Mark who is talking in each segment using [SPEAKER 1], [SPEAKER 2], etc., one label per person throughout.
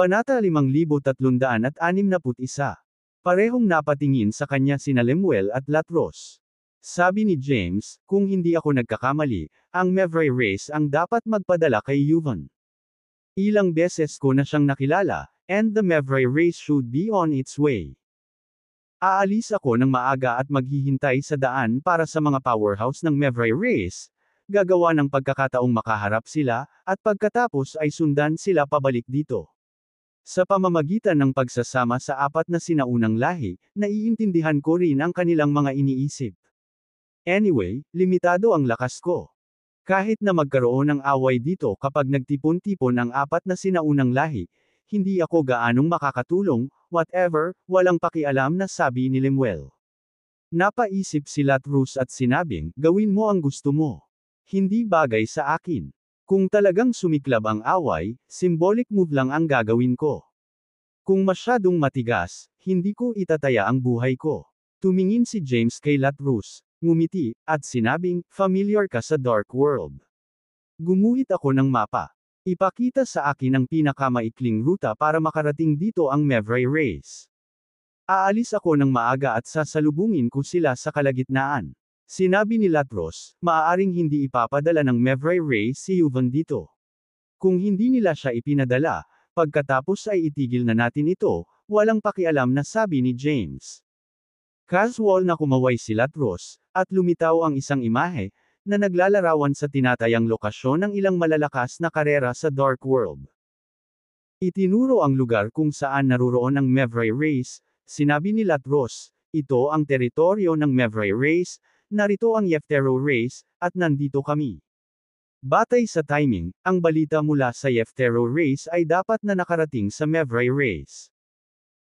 [SPEAKER 1] Kabanata 5361. Parehong napatingin sa kanya sina Lemuel at Latros. Sabi ni James, kung hindi ako nagkakamali, ang Mevray race ang dapat magpadala kay Yuvan. Ilang beses ko na siyang nakilala, and the Mevray race should be on its way. Aalis ako ng maaga at maghihintay sa daan para sa mga powerhouse ng Mevray race, gagawa ng pagkakataong makaharap sila, at pagkatapos ay sundan sila pabalik dito. Sa pamamagitan ng pagsasama sa apat na sinaunang lahi, naiintindihan ko rin ang kanilang mga iniisip. Anyway, limitado ang lakas ko. Kahit na magkaroon ng away dito kapag nagtipon-tipon ang apat na sinaunang lahi, hindi ako gaanong makakatulong, whatever, walang pakialam na sabi ni Lemuel. Napaisip si Latros at sinabing, gawin mo ang gusto mo. Hindi bagay sa akin. Kung talagang sumiklab ang away, symbolic move lang ang gagawin ko. Kung masyadong matigas, hindi ko itataya ang buhay ko. Tumingin si James kay Latros, ngumiti, at sinabing, familiar ka sa Dark World. Gumuhit ako ng mapa. Ipakita sa akin ang pinakamaikling ruta para makarating dito ang Mevray race. Aalis ako ng maaga at sasalubungin ko sila sa kalagitnaan. Sinabi ni Latros, maaaring hindi ipapadala ng Mevray race si Yuvan dito. Kung hindi nila siya ipinadala, pagkatapos ay itigil na natin ito, walang pakialam na sabi ni James. Casual na kumaway si Latros, at lumitaw ang isang imahe, na naglalarawan sa tinatayang lokasyon ng ilang malalakas na karera sa Dark World. Itinuro ang lugar kung saan naroroon ang Mevray race, sinabi ni Latros, ito ang teritoryo ng Mevray race, narito ang Yeftero race, at nandito kami. Batay sa timing, ang balita mula sa Yeftero race ay dapat na nakarating sa Mevray race.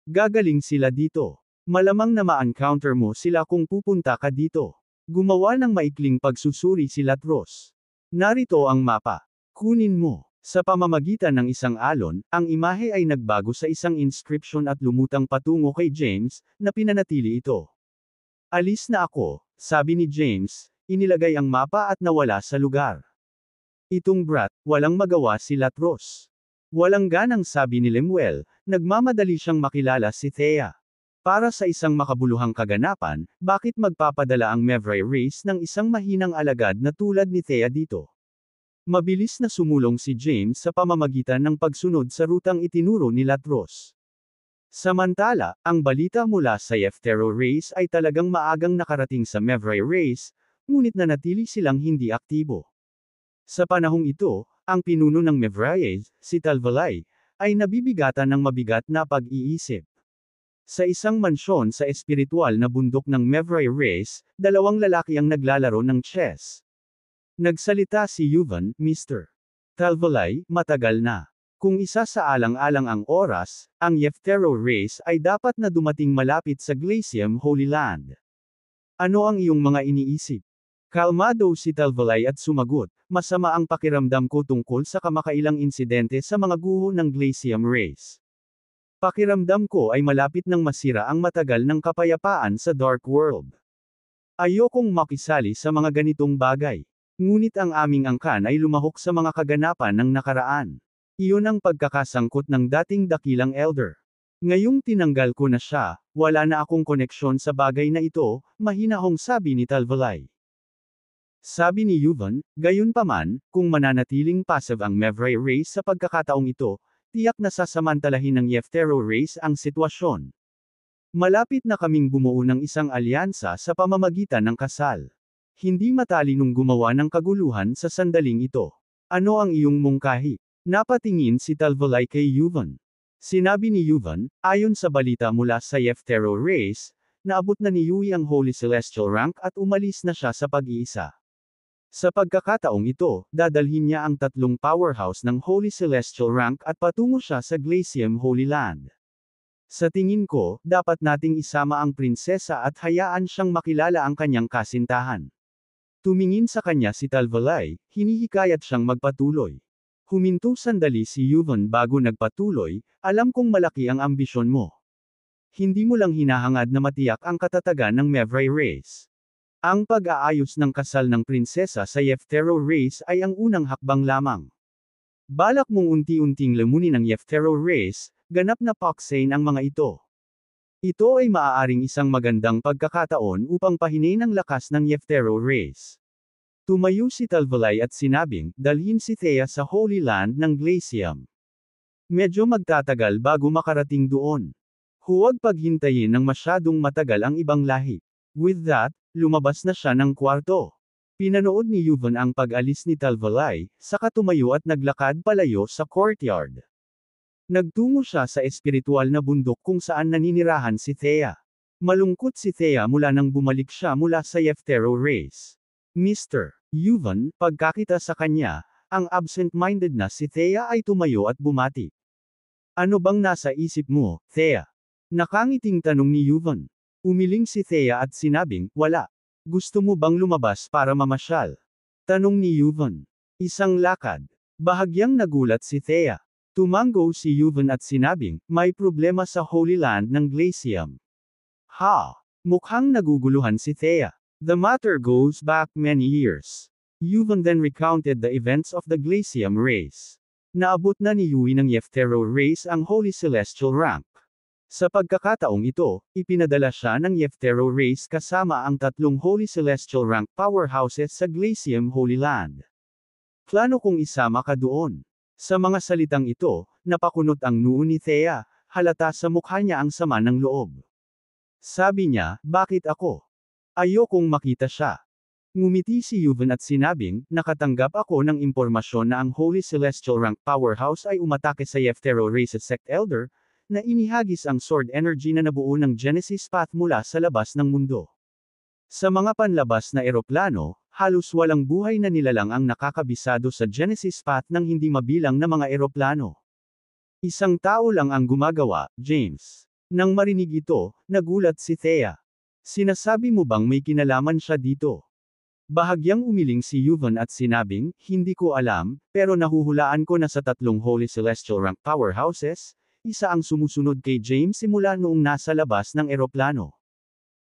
[SPEAKER 1] Gagaling sila dito. Malamang na ma-encounter mo sila kung pupunta ka dito. Gumawa ng maikling pagsusuri si Latros. Narito ang mapa. Kunin mo. Sa pamamagitan ng isang alon, ang imahe ay nagbago sa isang inscription at lumutang patungo kay James, na pinanatili ito. Alis na ako, sabi ni James, inilagay ang mapa at nawala sa lugar. Itong brat, walang magawa si Latros. Walang ganang sabi ni Lemuel, nagmamadali siyang makilala si Thea. Para sa isang makabuluhang kaganapan, bakit magpapadala ang Mevray race ng isang mahinang alagad na tulad ni Thea dito? Mabilis na sumulong si James sa pamamagitan ng pagsunod sa rutang itinuro ni Latros. Samantala, ang balita mula sa Yeftero race ay talagang maagang nakarating sa Mevray race, ngunit nanatili silang hindi aktibo. Sa panahong ito, ang pinuno ng Mevray, si Talvalay, ay nabibigatan ng mabigat na pag-iisip. Sa isang mansyon sa espiritual na bundok ng Mevray race, dalawang lalaki ang naglalaro ng chess. Nagsalita si Yuvan, Mr. Talvalay, matagal na. Kung isa sa alang-alang ang oras, ang Yeftero race ay dapat na dumating malapit sa Glacium Holy Land. Ano ang iyong mga iniisip? Kalmado si Talvalay at sumagot, masama ang pakiramdam ko tungkol sa kamakailang insidente sa mga guho ng Glacium race. Pakiramdam ko ay malapit nang masira ang matagal ng kapayapaan sa Dark World. Ayokong makisali sa mga ganitong bagay. Ngunit ang aming angkan ay lumahok sa mga kaganapan ng nakaraan. Iyon ang pagkakasangkot ng dating dakilang elder. Ngayong tinanggal ko na siya, wala na akong koneksyon sa bagay na ito, mahinahong sabi ni Talvalay. Sabi ni Yuvan, gayunpaman, kung mananatiling passive ang Mevray race sa pagkakataong ito, tiyak na sasamantalahin ng Yeftero race ang sitwasyon. Malapit na kaming bumuo ng isang alyansa sa pamamagitan ng kasal. Hindi matalinong gumawa ng kaguluhan sa sandaling ito. Ano ang iyong mungkahi? Napatingin si Talvalay kay Yuvan. Sinabi ni Yuvan, ayon sa balita mula sa Yeftero race, naabot na ni Yui ang Holy Celestial rank at umalis na siya sa pag-iisa. Sa pagkakataong ito, dadalhin niya ang tatlong powerhouse ng Holy Celestial rank at patungo siya sa Glacium Holy Land. Sa tingin ko, dapat nating isama ang prinsesa at hayaan siyang makilala ang kanyang kasintahan. Tumingin sa kanya si Talvalay, hinihikayat siyang magpatuloy. Huminto sandali si Yuvan bago nagpatuloy, alam kong malaki ang ambisyon mo. Hindi mo lang hinahangad na matiyak ang katatagan ng Mevray race. Ang pag-aayos ng kasal ng prinsesa sa Yeftero race ay ang unang hakbang lamang. Balak mong unti-unting lamunin ang Yeftero race, ganap na Poxane ang mga ito. Ito ay maaaring isang magandang pagkakataon upang pahinin ang lakas ng Yeftero race. Tumayo si Talvalay at sinabing, dalhin si Thea sa Holy Land ng Glacium. Medyo magtatagal bago makarating doon. Huwag paghintayin ng masyadong matagal ang ibang lahi. With that, lumabas na siya ng kwarto. Pinanood ni Yuvan ang pag-alis ni Talvalay, saka tumayo at naglakad palayo sa courtyard. Nagtungo siya sa espiritual na bundok kung saan naninirahan si Thea. Malungkot si Thea mula nang bumalik siya mula sa Yeftero race. Mr. Yuvan, pagkakita sa kanya, ang absent-minded na si Thea ay tumayo at bumati. Ano bang nasa isip mo, Thea? Nakangiting tanong ni Yuvan. Umiling si Thea at sinabing, wala. Gusto mo bang lumabas para mamasyal? Tanong ni Yuvan. Isang lakad. Bahagyang nagulat si Thea. Tumango si Yuvan at sinabing, may problema sa Holy Land ng Glacium. Ha? Mukhang naguguluhan si Thea. The matter goes back many years. Yuvan then recounted the events of the Glacium race. Naabot na ni Yui ng Yeftero race ang Holy Celestial rank. Sa pagkakataong ito, ipinadala siya ng Yeftero race kasama ang tatlong Holy Celestial rank powerhouses sa Glacium Holy Land. Plano kong isama ka doon. Sa mga salitang ito, napakunot ang noo ni Thea, halata sa mukha niya ang sama ng loob. Sabi niya, bakit ako? Ayokong makita siya. Ngumiti si Yuvan at sinabing, nakatanggap ako ng impormasyon na ang Holy Celestial Rank Powerhouse ay umatake sa Yeftero Race's Sect Elder, na inihagis ang sword energy na nabuo ng Genesis Path mula sa labas ng mundo. Sa mga panlabas na eroplano, halos walang buhay na nilalang ang nakakabisado sa Genesis Path ng hindi mabilang na mga eroplano. Isang tao lang ang gumagawa, James. Nang marinig ito, nagulat si Thea. Sinasabi mo bang may kinalaman siya dito? Bahagyang umiling si Yuvan at sinabing, hindi ko alam, pero nahuhulaan ko na sa tatlong Holy Celestial Rank Powerhouses, isa ang sumusunod kay James simula noong nasa labas ng eroplano.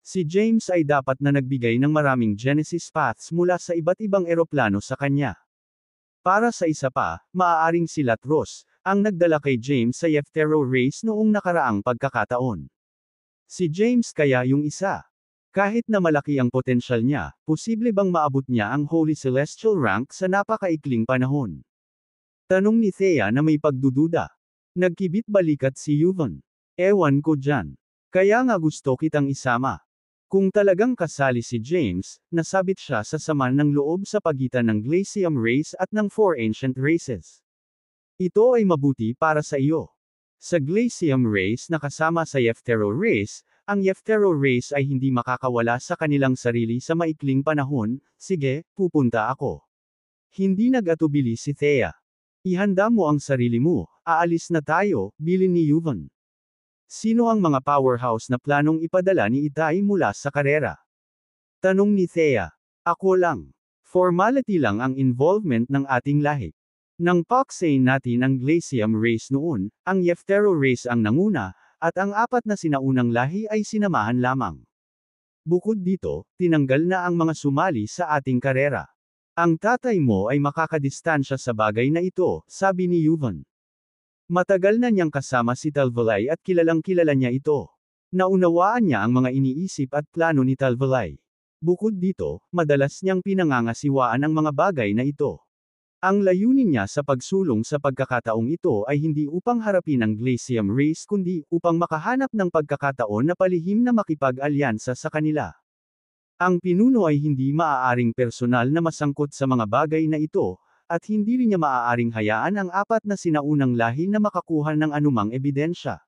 [SPEAKER 1] Si James ay dapat na nagbigay ng maraming Genesis Paths mula sa iba't ibang eroplano sa kanya. Para sa isa pa, maaaring si Latros, ang nagdala kay James sa Yeftero race noong nakaraang pagkakataon. Si James kaya yung isa. Kahit na malaki ang potensyal niya, posible bang maabot niya ang Holy Celestial rank sa napakaikling panahon? Tanong ni Thea na may pagdududa. Nagkibit balikat si Yuvan. Ewan ko dyan. Kaya nga gusto kitang isama. Kung talagang kasali si James, nasabit siya sa sama ng loob sa pagitan ng Glacium race at ng Four Ancient Races. Ito ay mabuti para sa iyo. Sa Glacium race na kasama sa Yeftero race, ang Yeftero race ay hindi makakawala sa kanilang sarili sa maikling panahon. Sige, pupunta ako. Hindi nag-atubili si Thea. Ihanda mo ang sarili mo, aalis na tayo, bilin ni Yuvan. Sino ang mga powerhouse na planong ipadala ni Itay mula sa karera? Tanong ni Thea. Ako lang. Formality lang ang involvement ng ating lahi. Nang Poxane natin ang Glacium race noon, ang Yeftero race ang nanguna, at ang apat na sinaunang lahi ay sinamahan lamang. Bukod dito, tinanggal na ang mga sumali sa ating karera. Ang tatay mo ay makakadistansya sa bagay na ito, sabi ni Yuvan. Matagal na niyang kasama si Talvalay at kilalang-kilala niya ito. Naunawaan niya ang mga iniisip at plano ni Talvalay. Bukod dito, madalas niyang pinangangasiwaan ang mga bagay na ito. Ang layunin niya sa pagsulong sa pagkakataong ito ay hindi upang harapin ang Glacium race kundi upang makahanap ng pagkakataon na palihim na makipag-alyansa sa kanila. Ang pinuno ay hindi maaaring personal na masangkot sa mga bagay na ito, at hindi rin niya maaaring hayaan ang apat na sinaunang lahi na makakuha ng anumang ebidensya.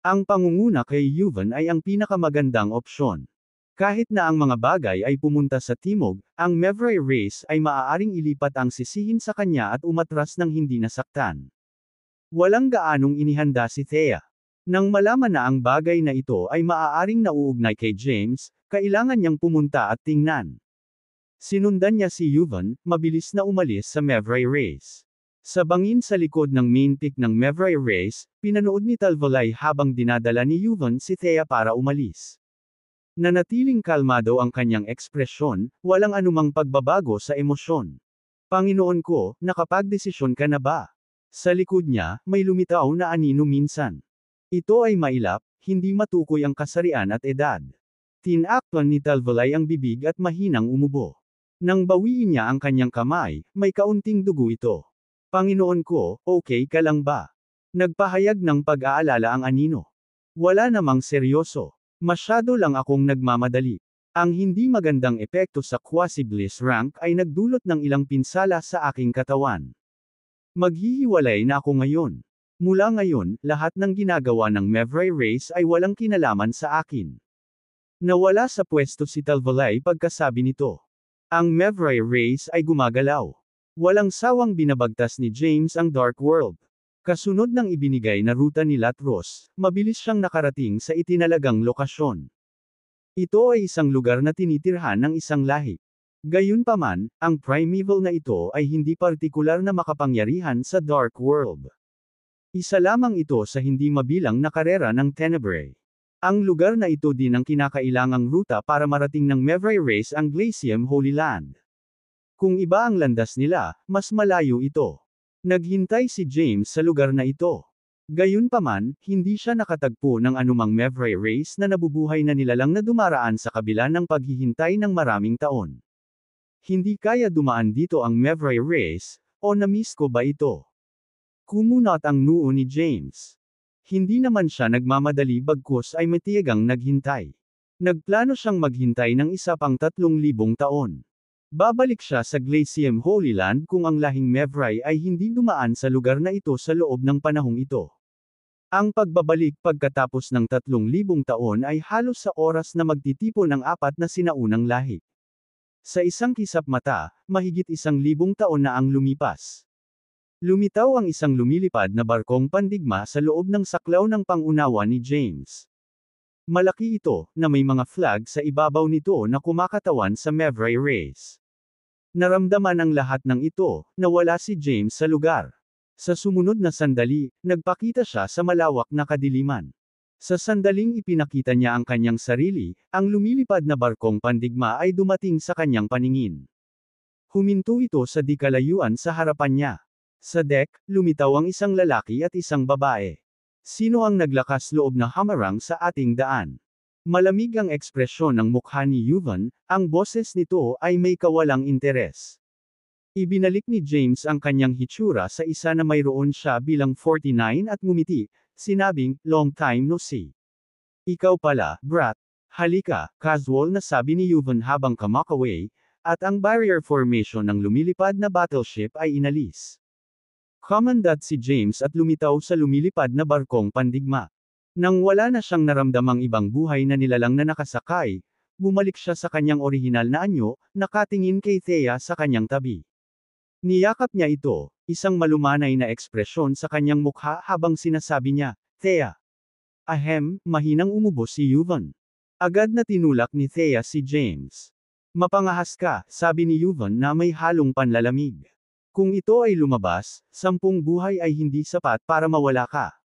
[SPEAKER 1] Ang pangunguna kay Yuvan ay ang pinakamagandang opsyon. Kahit na ang mga bagay ay pumunta sa timog, ang Mevray race ay maaaring ilipat ang sisihin sa kanya at umatras ng hindi nasaktan. Walang gaanong inihanda si Thea. Nang malaman na ang bagay na ito ay maaaring nauugnay kay James, kailangan niyang pumunta at tingnan. Sinundan niya si Yuvan, mabilis na umalis sa Mevray race. Sa bangin sa likod ng main peak ng Mevray race, pinanood ni Talvalay habang dinadala ni Yuvan si Thea para umalis. Nanatiling kalmado ang kanyang ekspresyon, walang anumang pagbabago sa emosyon. Panginoon ko, nakapagdesisyon ka na ba? Sa likod niya, may lumitaw na anino minsan. Ito ay mailap, hindi matukoy ang kasarian at edad. Tinakpan ni Talvalay ang bibig at mahinang umubo. Nang bawiin niya ang kanyang kamay, may kaunting dugo ito. Panginoon ko, okay ka lang ba? Nagpahayag ng pag-aalala ang anino. Wala namang seryoso. Masyado lang akong nagmamadali. Ang hindi magandang epekto sa quasi-bliss rank ay nagdulot ng ilang pinsala sa aking katawan. Maghihiwalay na ako ngayon. Mula ngayon, lahat ng ginagawa ng Mevray Race ay walang kinalaman sa akin. Nawala sa pwesto si Talvalay pagkasabi nito. Ang Mevray Race ay gumagalaw. Walang sawang binabagtas ni James ang Dark World. Kasunod ng ibinigay na ruta ni Latros, mabilis siyang nakarating sa itinalagang lokasyon. Ito ay isang lugar na tinitirhan ng isang lahi. Gayunpaman, ang primeval na ito ay hindi partikular na makapangyarihan sa Dark World. Isa lamang ito sa hindi mabilang na karera ng Tenebrae. Ang lugar na ito din ang kinakailangang ruta para marating ng Mevray Race ang Glacium Holy Land. Kung iba ang landas nila, mas malayo ito. Naghintay si James sa lugar na ito. Gayunpaman, hindi siya nakatagpo ng anumang Mevray Race na nabubuhay na nilalang na dumaraan sa kabila ng paghihintay ng maraming taon. Hindi kaya dumaan dito ang Mevray Race, o na-miss ko ba ito? Kumunot ang noo ni James. Hindi naman siya nagmamadali bagkus ay matiyagang naghintay. Nagplano siyang maghintay ng isa pang 3,000 taon. Babalik siya sa Glacium Holy Land kung ang lahing Mevray ay hindi dumaan sa lugar na ito sa loob ng panahong ito. Ang pagbabalik pagkatapos ng 3,000 taon ay halos sa oras na magtitipon ng 4 na sinaunang lahi. Sa isang kisap mata, mahigit 1,000 taon na ang lumipas. Lumitaw ang isang lumilipad na barkong pandigma sa loob ng saklaw ng pangunawa ni James. Malaki ito, na may mga flag sa ibabaw nito na kumakatawan sa Mevray Race. Naramdaman ang lahat ng ito, na wala si James sa lugar. Sa sumunod na sandali, nagpakita siya sa malawak na kadiliman. Sa sandaling ipinakita niya ang kanyang sarili, ang lumilipad na barkong pandigma ay dumating sa kanyang paningin. Huminto ito sa di kalayuan sa harapan niya. Sa deck, lumitaw ang isang lalaki at isang babae. Sino ang naglakas loob na hamarang sa ating daan? Malamig ang ekspresyon ng mukha ni Yuvan, ang boses nito ay may kawalang interes. Ibinalik ni James ang kanyang hitsura sa isa na mayroon siya bilang 49 at ngumiti, sinabing, long time no see. Ikaw pala, brat. Halika, casual na sabi ni Yuvan habang kamakaway, at ang barrier formation ng lumilipad na battleship ay inalis. Commandant si James at lumitaw sa lumilipad na barkong pandigma. Nang wala na siyang naramdamang ibang buhay na nilalang na nakasakay, bumalik siya sa kanyang orihinal na anyo, nakatingin kay Thea sa kanyang tabi. Niyakap niya ito, isang malumanay na ekspresyon sa kanyang mukha habang sinasabi niya, Thea. Ahem, mahinang umubo si Yuvan. Agad na tinulak ni Thea si James. Mapangahas ka, sabi ni Yuvan na may halong panlalamig. Kung ito ay lumabas, 10 buhay ay hindi sapat para mawala ka.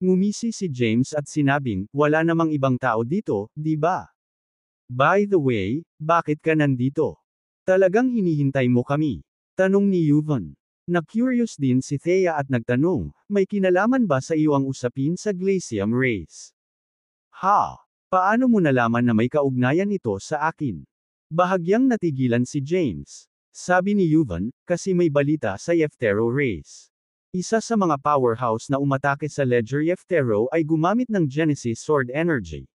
[SPEAKER 1] Ngumisi si James at sinabing, wala namang ibang tao dito, di ba? By the way, bakit ka nandito? Talagang hinihintay mo kami? Tanong ni Yuvan. Na-curious din si Thea at nagtanong, may kinalaman ba sa iyo ang usapin sa Glacium Race? Ha? Paano mo nalaman na may kaugnayan ito sa akin? Bahagyang natigilan si James. Sabi ni Yuvan, kasi may balita sa Yeftero Race. Isa sa mga powerhouse na umatake sa Ledger Yeftero ay gumamit ng Genesis Sword Energy.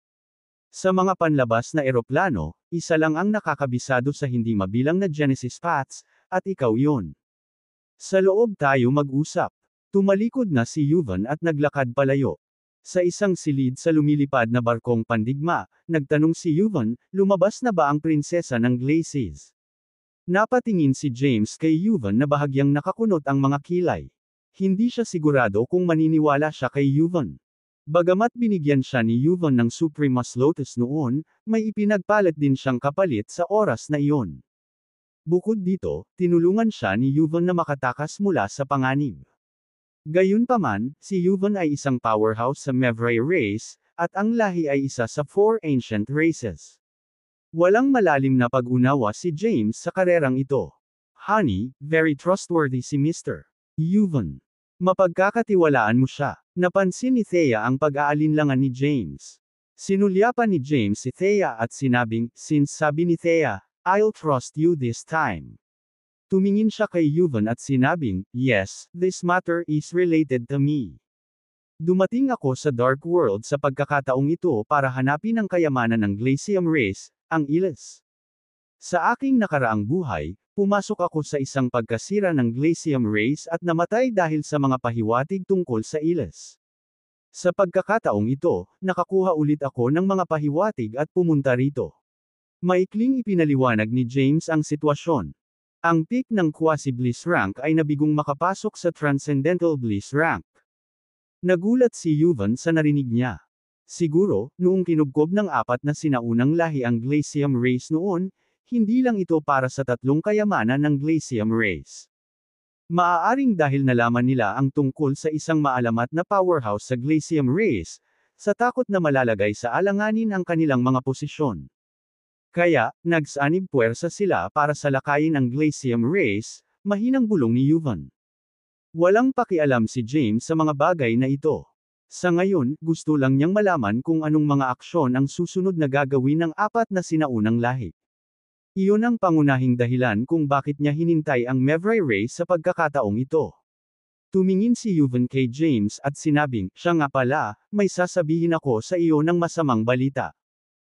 [SPEAKER 1] Sa mga panlabas na eroplano, isa lang ang nakakabisado sa hindi mabilang na Genesis Paths, at ikaw yon. Sa loob tayo mag-usap. Tumalikod na si Yuvan at naglakad palayo. Sa isang silid sa lumilipad na barkong pandigma, nagtanong si Yuvan, lumabas na ba ang prinsesa ng Glacis? Napatingin si James kay Yuvan na bahagyang nakakunot ang mga kilay. Hindi siya sigurado kung maniniwala siya kay Yuvan. Bagamat binigyan siya ni Yuvan ng Supremos Lotus noon, may ipinagpalit din siyang kapalit sa oras na iyon. Bukod dito, tinulungan siya ni Yuvan na makatakas mula sa panganib. Gayunpaman, si Yuvan ay isang powerhouse sa Mevray Race, at ang lahi ay isa sa 4 ancient races. Walang malalim na pag-unawa si James sa karerang ito. Honey, very trustworthy si Mr. Yuvan. Mapagkakatiwalaan mo siya. Napansin ni Thea ang pag-aalinlangan ni James. Sinulyapan ni James si Thea at sinabing, since sabi ni Thea, I'll trust you this time. Tumingin siya kay Yuvan at sinabing, yes, this matter is related to me. Dumating ako sa Dark World sa pagkakataong ito para hanapin ang kayamanan ng Glacium Race, ang Iles. Sa aking nakaraang buhay, pumasok ako sa isang pagkasira ng Glacium Race at namatay dahil sa mga pahiwatig tungkol sa Iles. Sa pagkakataong ito, nakakuha ulit ako ng mga pahiwatig at pumunta rito. Maikling ipinaliwanag ni James ang sitwasyon. Ang peak ng Quasi-Bliss rank ay nabigong makapasok sa Transcendental Bliss rank. Nagulat si Yuvan sa narinig niya. Siguro, noong kinubkob ng apat na sinaunang lahi ang Glacium Race noon, hindi lang ito para sa tatlong kayamanan ng Glacium Race. Maaaring dahil nalaman nila ang tungkol sa isang maalamat na powerhouse sa Glacium Race, sa takot na malalagay sa alanganin ang kanilang mga posisyon. Kaya, nagsanib puwersa sila para salakayin ang Glacium Race, mahinang bulong ni Yuvan. Walang pakialam si James sa mga bagay na ito. Sa ngayon, gusto lang niyang malaman kung anong mga aksyon ang susunod na gagawin ng apat na sinaunang lahi. Iyon ang pangunahing dahilan kung bakit niya hinintay ang Mevray Race sa pagkakataong ito. Tumingin si Yuvan kay James at sinabing, siya nga pala, may sasabihin ako sa iyo ng masamang balita.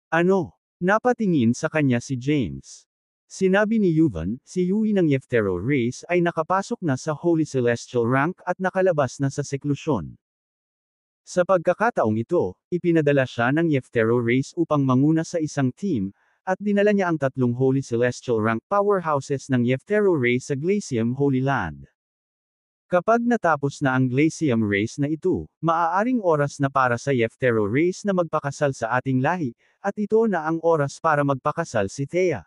[SPEAKER 1] Ano? Napatingin sa kanya si James. Sinabi ni Yuvan, si Yui ng Yeftero Race ay nakapasok na sa Holy Celestial rank at nakalabas na sa seklusyon. Sa pagkakataong ito, ipinadala siya ng Yeftero Race upang manguna sa isang team, at dinala niya ang tatlong Holy Celestial rank powerhouses ng Yeftero Race sa Glacium Holy Land. Kapag natapos na ang Glacium Race na ito, maaaring oras na para sa Yeftero Race na magpakasal sa ating lahi, at ito na ang oras para magpakasal si Thea.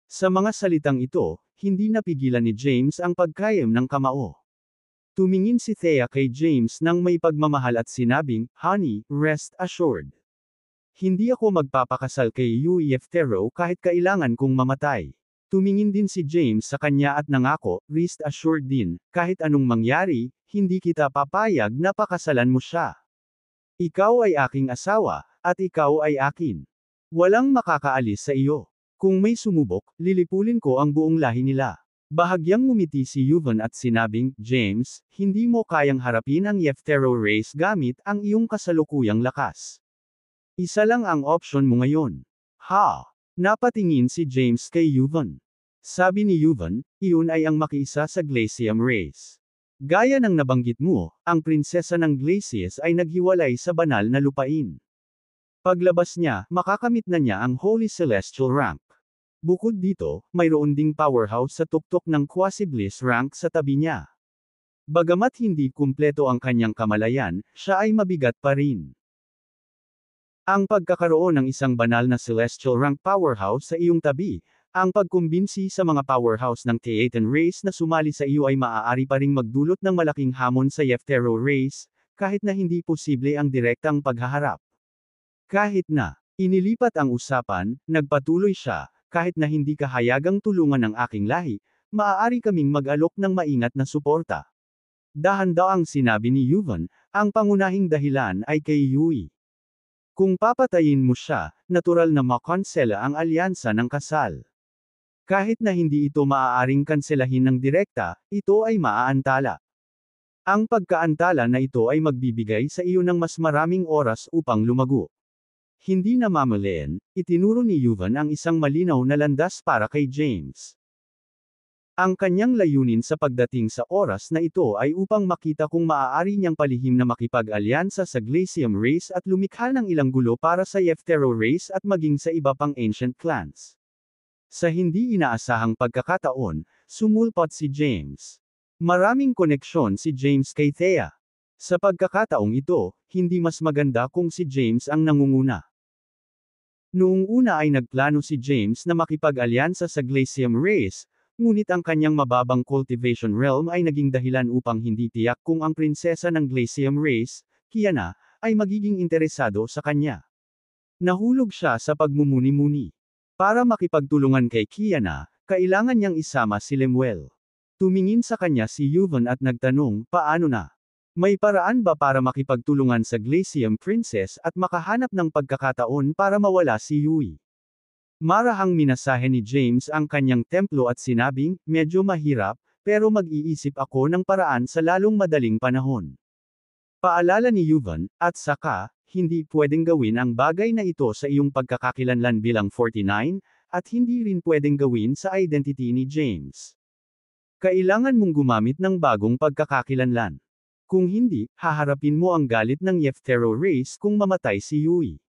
[SPEAKER 1] Sa mga salitang ito, hindi napigilan ni James ang pagkayam ng kamao. Tumingin si Thea kay James nang may pagmamahal at sinabing, honey, rest assured. Hindi ako magpapakasal kay Yui Yeftero kahit kailangan kong mamatay. Tumingin din si James sa kanya at nangako, rest assured din, kahit anong mangyari, hindi kita papayag na pakasalan mo siya. Ikaw ay aking asawa, at ikaw ay akin. Walang makakaalis sa iyo. Kung may sumubok, lilipulin ko ang buong lahi nila. Bahagyang ngumiti si Yuvan at sinabing, James, hindi mo kayang harapin ang Yeftero Race gamit ang iyong kasalukuyang lakas. Isa lang ang option mo ngayon. Ha? Napatingin si James kay Yuvan. Sabi ni Yuvan, iyon ay ang makiisa sa Glacium Race. Gaya ng nabanggit mo, ang prinsesa ng Glacies ay naghiwalay sa banal na lupain. Paglabas niya, makakamit na niya ang Holy Celestial rank. Bukod dito, mayroon ding powerhouse sa tuktok ng Quasi-Bliss rank sa tabi niya. Bagamat hindi kumpleto ang kanyang kamalayan, siya ay mabigat pa rin. Ang pagkakaroon ng isang banal na Celestial rank powerhouse sa iyong tabi, ang pagkumbinsi sa mga powerhouse ng Theatan Race na sumali sa iyo ay maaari pa ring magdulot ng malaking hamon sa Yeftero Race, kahit na hindi posible ang direktang paghaharap. Kahit na inilipat ang usapan, nagpatuloy siya, kahit na hindi kahayagang tulungan ng aking lahi, maaari kaming mag-alok ng maingat na suporta. Dahan-daang sinabi ni Yuvan, ang pangunahing dahilan ay kay Yui. Kung papatayin mo siya, natural na makonsela ang alyansa ng kasal. Kahit na hindi ito maaaring kanselahin ng direkta, ito ay maaantala. Ang pagkaantala na ito ay magbibigay sa iyo ng mas maraming oras upang lumago. Hindi na mamalayan, itinuro ni Yuvan ang isang malinaw na landas para kay James. Ang kanyang layunin sa pagdating sa oras na ito ay upang makita kung maaari niyang palihim na makipag-alyansa sa Glacium Race at lumikha ng ilang gulo para sa Yeftero Race at maging sa iba pang ancient clans. Sa hindi inaasahang pagkakataon, sumulpot si James. Maraming koneksyon si James kay Thea. Sa pagkakataong ito, hindi mas maganda kung si James ang nangunguna. Noong una ay nagplano si James na makipag-alyansa sa Glacium Race, ngunit ang kanyang mababang cultivation realm ay naging dahilan upang hindi tiyak kung ang prinsesa ng Glacium Race, Kiana, ay magiging interesado sa kanya. Nahulog siya sa pagmumuni-muni. Para makipagtulungan kay Kiana, kailangan niyang isama si Lemuel. Tumingin sa kanya si Yuvan at nagtanong, paano na? May paraan ba para makipagtulungan sa Glacium Princess at makahanap ng pagkakataon para mawala si Yui? Marahang minasahe ni James ang kanyang templo at sinabing, medyo mahirap, pero mag-iisip ako ng paraan sa lalong madaling panahon. Paalala ni Yuvan, at saka, hindi pwedeng gawin ang bagay na ito sa iyong pagkakakilanlan bilang 49, at hindi rin pwedeng gawin sa identity ni James. Kailangan mong gumamit ng bagong pagkakakilanlan. Kung hindi, haharapin mo ang galit ng Yeftero race kung mamatay si Yui.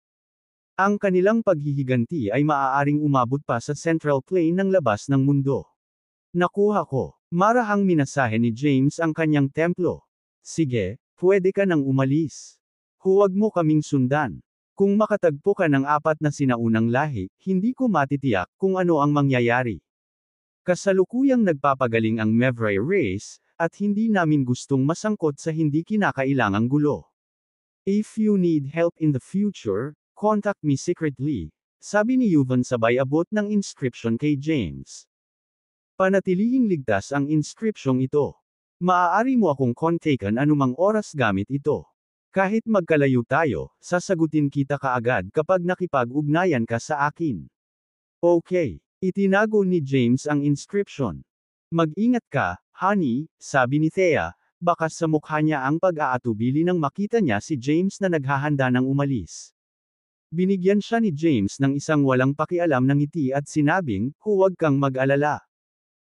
[SPEAKER 1] Ang kanilang paghihiganti ay maaaring umabot pa sa central plane ng labas ng mundo. Nakuha ko. Marahang minasahe ni James ang kanyang templo. Sige, pwede ka nang umalis. Huwag mo kaming sundan. Kung makatagpo ka ng 4 na sinaunang lahi, hindi ko matitiyak kung ano ang mangyayari. Kasalukuyang nagpapagaling ang Mevrai race, at hindi namin gustong masangkot sa hindi kinakailangang gulo. If you need help in the future, contact me secretly, sabi ni Yuvan sabay abot ng inscription kay James. Panatilihing ligtas ang inscripsyong ito. Maaari mo akong kontakan anumang oras gamit ito. Kahit magkalayo tayo, sasagutin kita kaagad kapag nakipag-ugnayan ka sa akin. Okay. Itinago ni James ang inscription. Mag-ingat ka, honey, sabi ni Thea, baka sa mukha niya ang pag-aatubili nang makita niya si James na naghahanda ng umalis. Binigyan siya ni James ng isang walang pakialam na ngiti at sinabing, huwag kang mag-alala.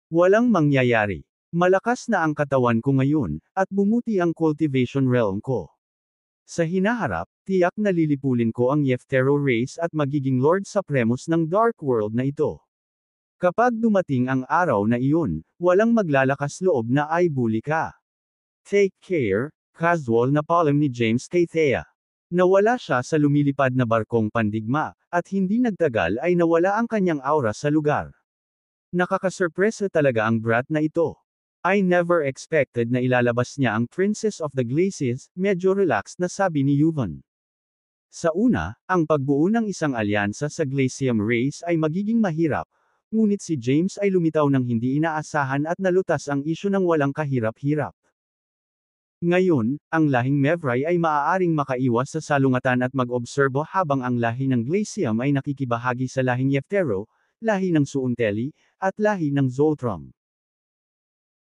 [SPEAKER 1] Walang mangyayari. Malakas na ang katawan ko ngayon, at bumuti ang cultivation realm ko. Sa hinaharap, tiyak na lilipulin ko ang Yeftero race at magiging Lord Supremos ng Dark World na ito. Kapag dumating ang araw na iyon, walang maglalakas loob na ay bully ka. Take care, casual na palem ni James kay Thea. Nawala siya sa lumilipad na barkong pandigma, at hindi nagtagal ay nawala ang kanyang aura sa lugar. Nakakasurpresa talaga ang brat na ito. I never expected na ilalabas niya ang Princess of the Glaciers, medyo relaxed na sabi ni Yuvan. Sa una, ang pagbuo ng isang alyansa sa Glacium race ay magiging mahirap, ngunit si James ay lumitaw ng hindi inaasahan at nalutas ang isyu ng walang kahirap-hirap. Ngayon, ang lahing Mevrai ay maaaring makaiwas sa salungatan at mag-obserbo habang ang lahi ng Glacium ay nakikibahagi sa lahing Yeftero, lahi ng Suunteli, at lahi ng Zoltram.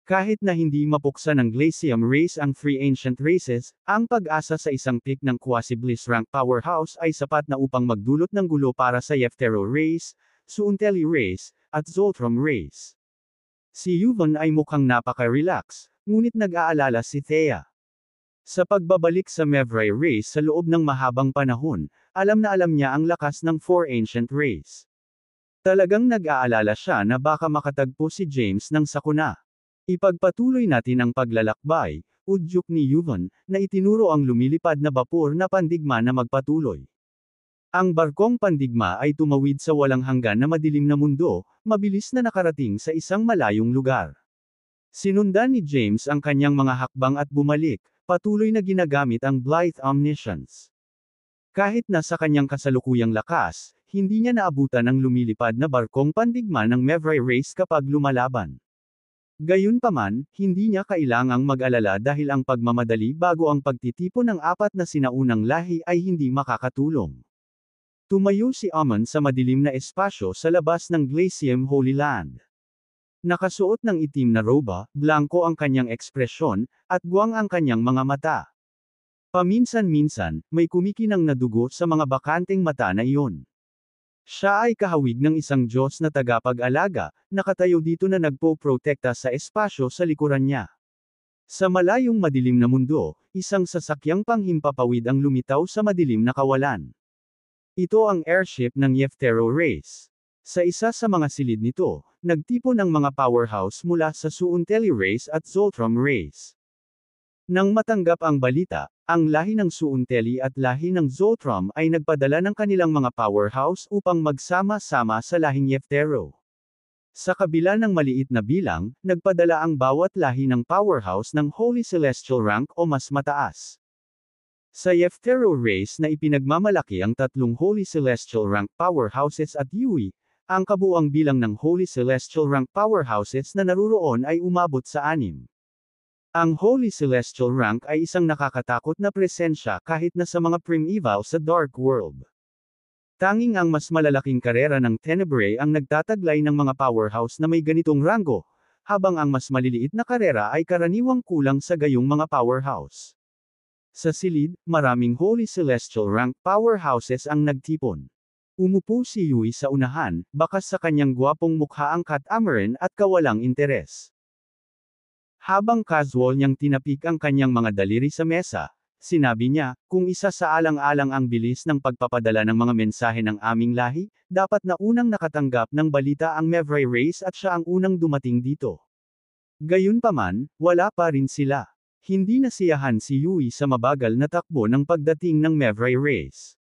[SPEAKER 1] Kahit na hindi mapuksa ng Glacium race ang three ancient races, ang pag-asa sa isang pick ng quasi-bliss rank powerhouse ay sapat na upang magdulot ng gulo para sa Yeftero race, Suunteli race, at Zoltram race. Si Yuvan ay mukhang napaka-relax, ngunit nag-aalala si Thea. Sa pagbabalik sa Mevrai race sa loob ng mahabang panahon, alam na alam niya ang lakas ng four ancient race. Talagang nag-aalala siya na baka makatagpo si James ng sakuna. Ipagpatuloy natin ang paglalakbay, udyok ni Yuvan, na itinuro ang lumilipad na bapor na pandigma na magpatuloy. Ang barkong pandigma ay tumawid sa walang hanggan na madilim na mundo, mabilis na nakarating sa isang malayong lugar. Sinundan ni James ang kanyang mga hakbang at bumalik, patuloy na ginagamit ang Blithe Omniscience. Kahit na sa kanyang kasalukuyang lakas, hindi niya naabutan ang lumilipad na barkong pandigma ng Mevrai race kapag lumalaban. Gayunpaman, hindi niya kailangang mag-alala dahil ang pagmamadali bago ang pagtitipon ng 4 na sinaunang lahi ay hindi makakatulong. Tumayo si Amon sa madilim na espasyo sa labas ng Glacium Holy Land. Nakasuot ng itim na roba, blanko ang kanyang ekspresyon, at guwang ang kanyang mga mata. Paminsan-minsan, may kumikinang na dugo sa mga bakanteng mata na iyon. Siya ay kahawig ng isang Diyos na tagapag-alaga, nakatayo dito na nagpo-protekta sa espasyo sa likuran niya. Sa malayong madilim na mundo, isang sasakyang panghimpapawid ang lumitaw sa madilim na kawalan. Ito ang airship ng Yeftero race. Sa isa sa mga silid nito, nagtipon ang mga powerhouse mula sa Suunteli race at Zoltram race. Nang matanggap ang balita, ang lahi ng Suunteli at lahi ng Zoltram ay nagpadala ng kanilang mga powerhouse upang magsama-sama sa lahing Yeftero. Sa kabila ng maliit na bilang, nagpadala ang bawat lahi ng powerhouse ng Holy Celestial rank o mas mataas. Sa Yeftero race na ipinagmamalaki ang tatlong Holy Celestial rank powerhouses at Yui, Ang kabuuang bilang ng Holy Celestial Rank powerhouses na naruroon ay umabot sa 6. Ang Holy Celestial Rank ay isang nakakatakot na presensya kahit na sa mga primeval sa Dark World. Tanging ang mas malalaking karera ng Tenebrae ang nagtataglay ng mga powerhouse na may ganitong ranggo, habang ang mas maliliit na karera ay karaniwang kulang sa gayong mga powerhouse. Sa silid, maraming Holy Celestial Rank powerhouses ang nagtipon. Umupo si Yui sa unahan, bakas sa kanyang gwapong mukha ang catamaran at kawalang interes. Habang casual niyang tinapik ang kanyang mga daliri sa mesa, sinabi niya, kung isa sa alang-alang ang bilis ng pagpapadala ng mga mensahe ng aming lahi, dapat na unang nakatanggap ng balita ang Mevrai race at siya ang unang dumating dito. Gayunpaman, wala pa rin sila. Hindi nasiyahan si Yui sa mabagal na takbo ng pagdating ng Mevrai race.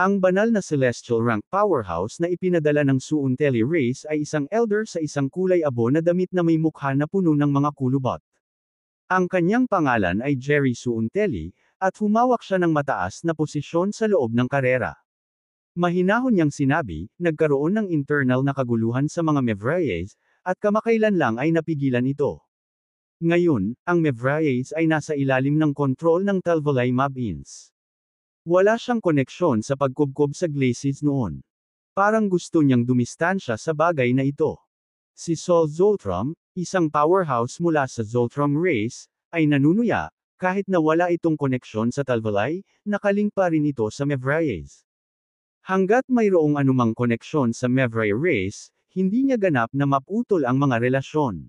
[SPEAKER 1] Ang banal na celestial rank powerhouse na ipinadala ng Suunteli race ay isang elder sa isang kulay abo na damit na may mukha na puno ng mga kulubot. Ang kanyang pangalan ay Jerry Suunteli, at humawak siya ng mataas na posisyon sa loob ng karera. Mahinahon niyang sinabi, nagkaroon ng internal na kaguluhan sa mga Mevraies, at kamakailan lang ay napigilan ito. Ngayon, ang Mevraies ay nasa ilalim ng kontrol ng Talvolay Mabins. Wala siyang koneksyon sa pagkubkob sa Glacis noon. Parang gusto niyang dumistansya sa bagay na ito. Si Sol Zoltram, isang powerhouse mula sa Zoltram race, ay nanunuya, kahit na wala itong koneksyon sa Talvolay, nakaling pa rin ito sa Mevraies. Hanggat mayroong anumang koneksyon sa Mevrai race, hindi niya ganap na maputol ang mga relasyon.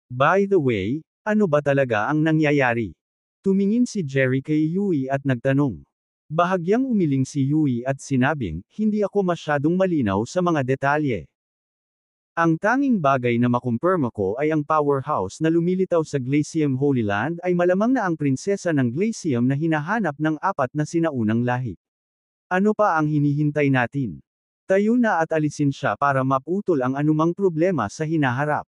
[SPEAKER 1] By the way, ano ba talaga ang nangyayari? Tumingin si Jerry kay Yui at nagtanong. Bahagyang umiling si Yui at sinabing, hindi ako masyadong malinaw sa mga detalye. Ang tanging bagay na makumpirma ko ay ang powerhouse na lumilitaw sa Glacium Holy Land ay malamang na ang prinsesa ng Glacium na hinahanap ng 4 na sinaunang lahi. Ano pa ang hinihintay natin? Tayo na at alisin siya para maputol ang anumang problema sa hinaharap.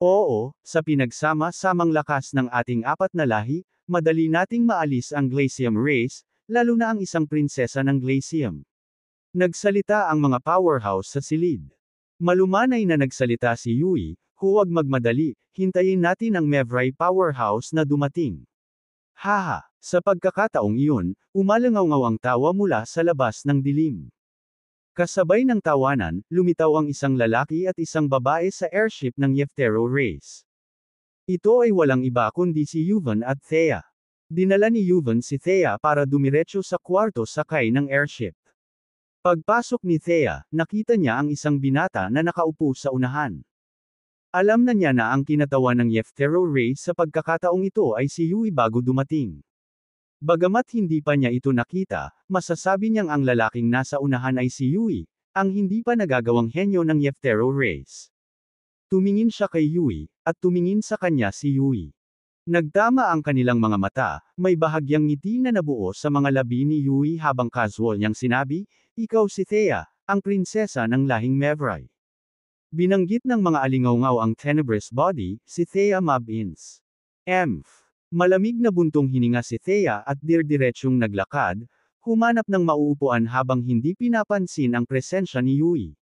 [SPEAKER 1] Oo, sa pinagsama-samang lakas ng ating 4 na lahi, madali nating maalis ang Glacium race, lalo na ang isang prinsesa ng Glacium. Nagsalita ang mga powerhouse sa silid. Malumanay na nagsalita si Yui, huwag magmadali, hintayin natin ang Mevrai powerhouse na dumating. Haha, sa pagkakataong iyon, umalangaw-ngaw ang tawa mula sa labas ng dilim. Kasabay ng tawanan, lumitaw ang isang lalaki at isang babae sa airship ng Yeftero race. Ito ay walang iba kundi si Yuvan at Thea. Dinala ni Yuvan si Thea para dumiretso sa kwarto sakay ng airship. Pagpasok ni Thea, nakita niya ang isang binata na nakaupo sa unahan. Alam na niya na ang kinatawan ng Yeftero race sa pagkakataong ito ay si Yui bago dumating. Bagamat hindi pa niya ito nakita, masasabi niyang ang lalaking nasa unahan ay si Yui, ang hindi pa nagagawang henyo ng Yeftero race. Tumingin siya kay Yui, at tumingin sa kanya si Yui. Nagtama ang kanilang mga mata, may bahagyang ngiti na nabuo sa mga labi ni Yui habang casual niyang sinabi, ikaw si Thea, ang prinsesa ng lahing Mevrai. Binanggit ng mga alingawngaw ang tenebrous body, si Thea Mabins. Malamig na buntong hininga si Thea at dirdiretsyong naglakad, humanap ng mauupuan habang hindi pinapansin ang presensya ni Yui.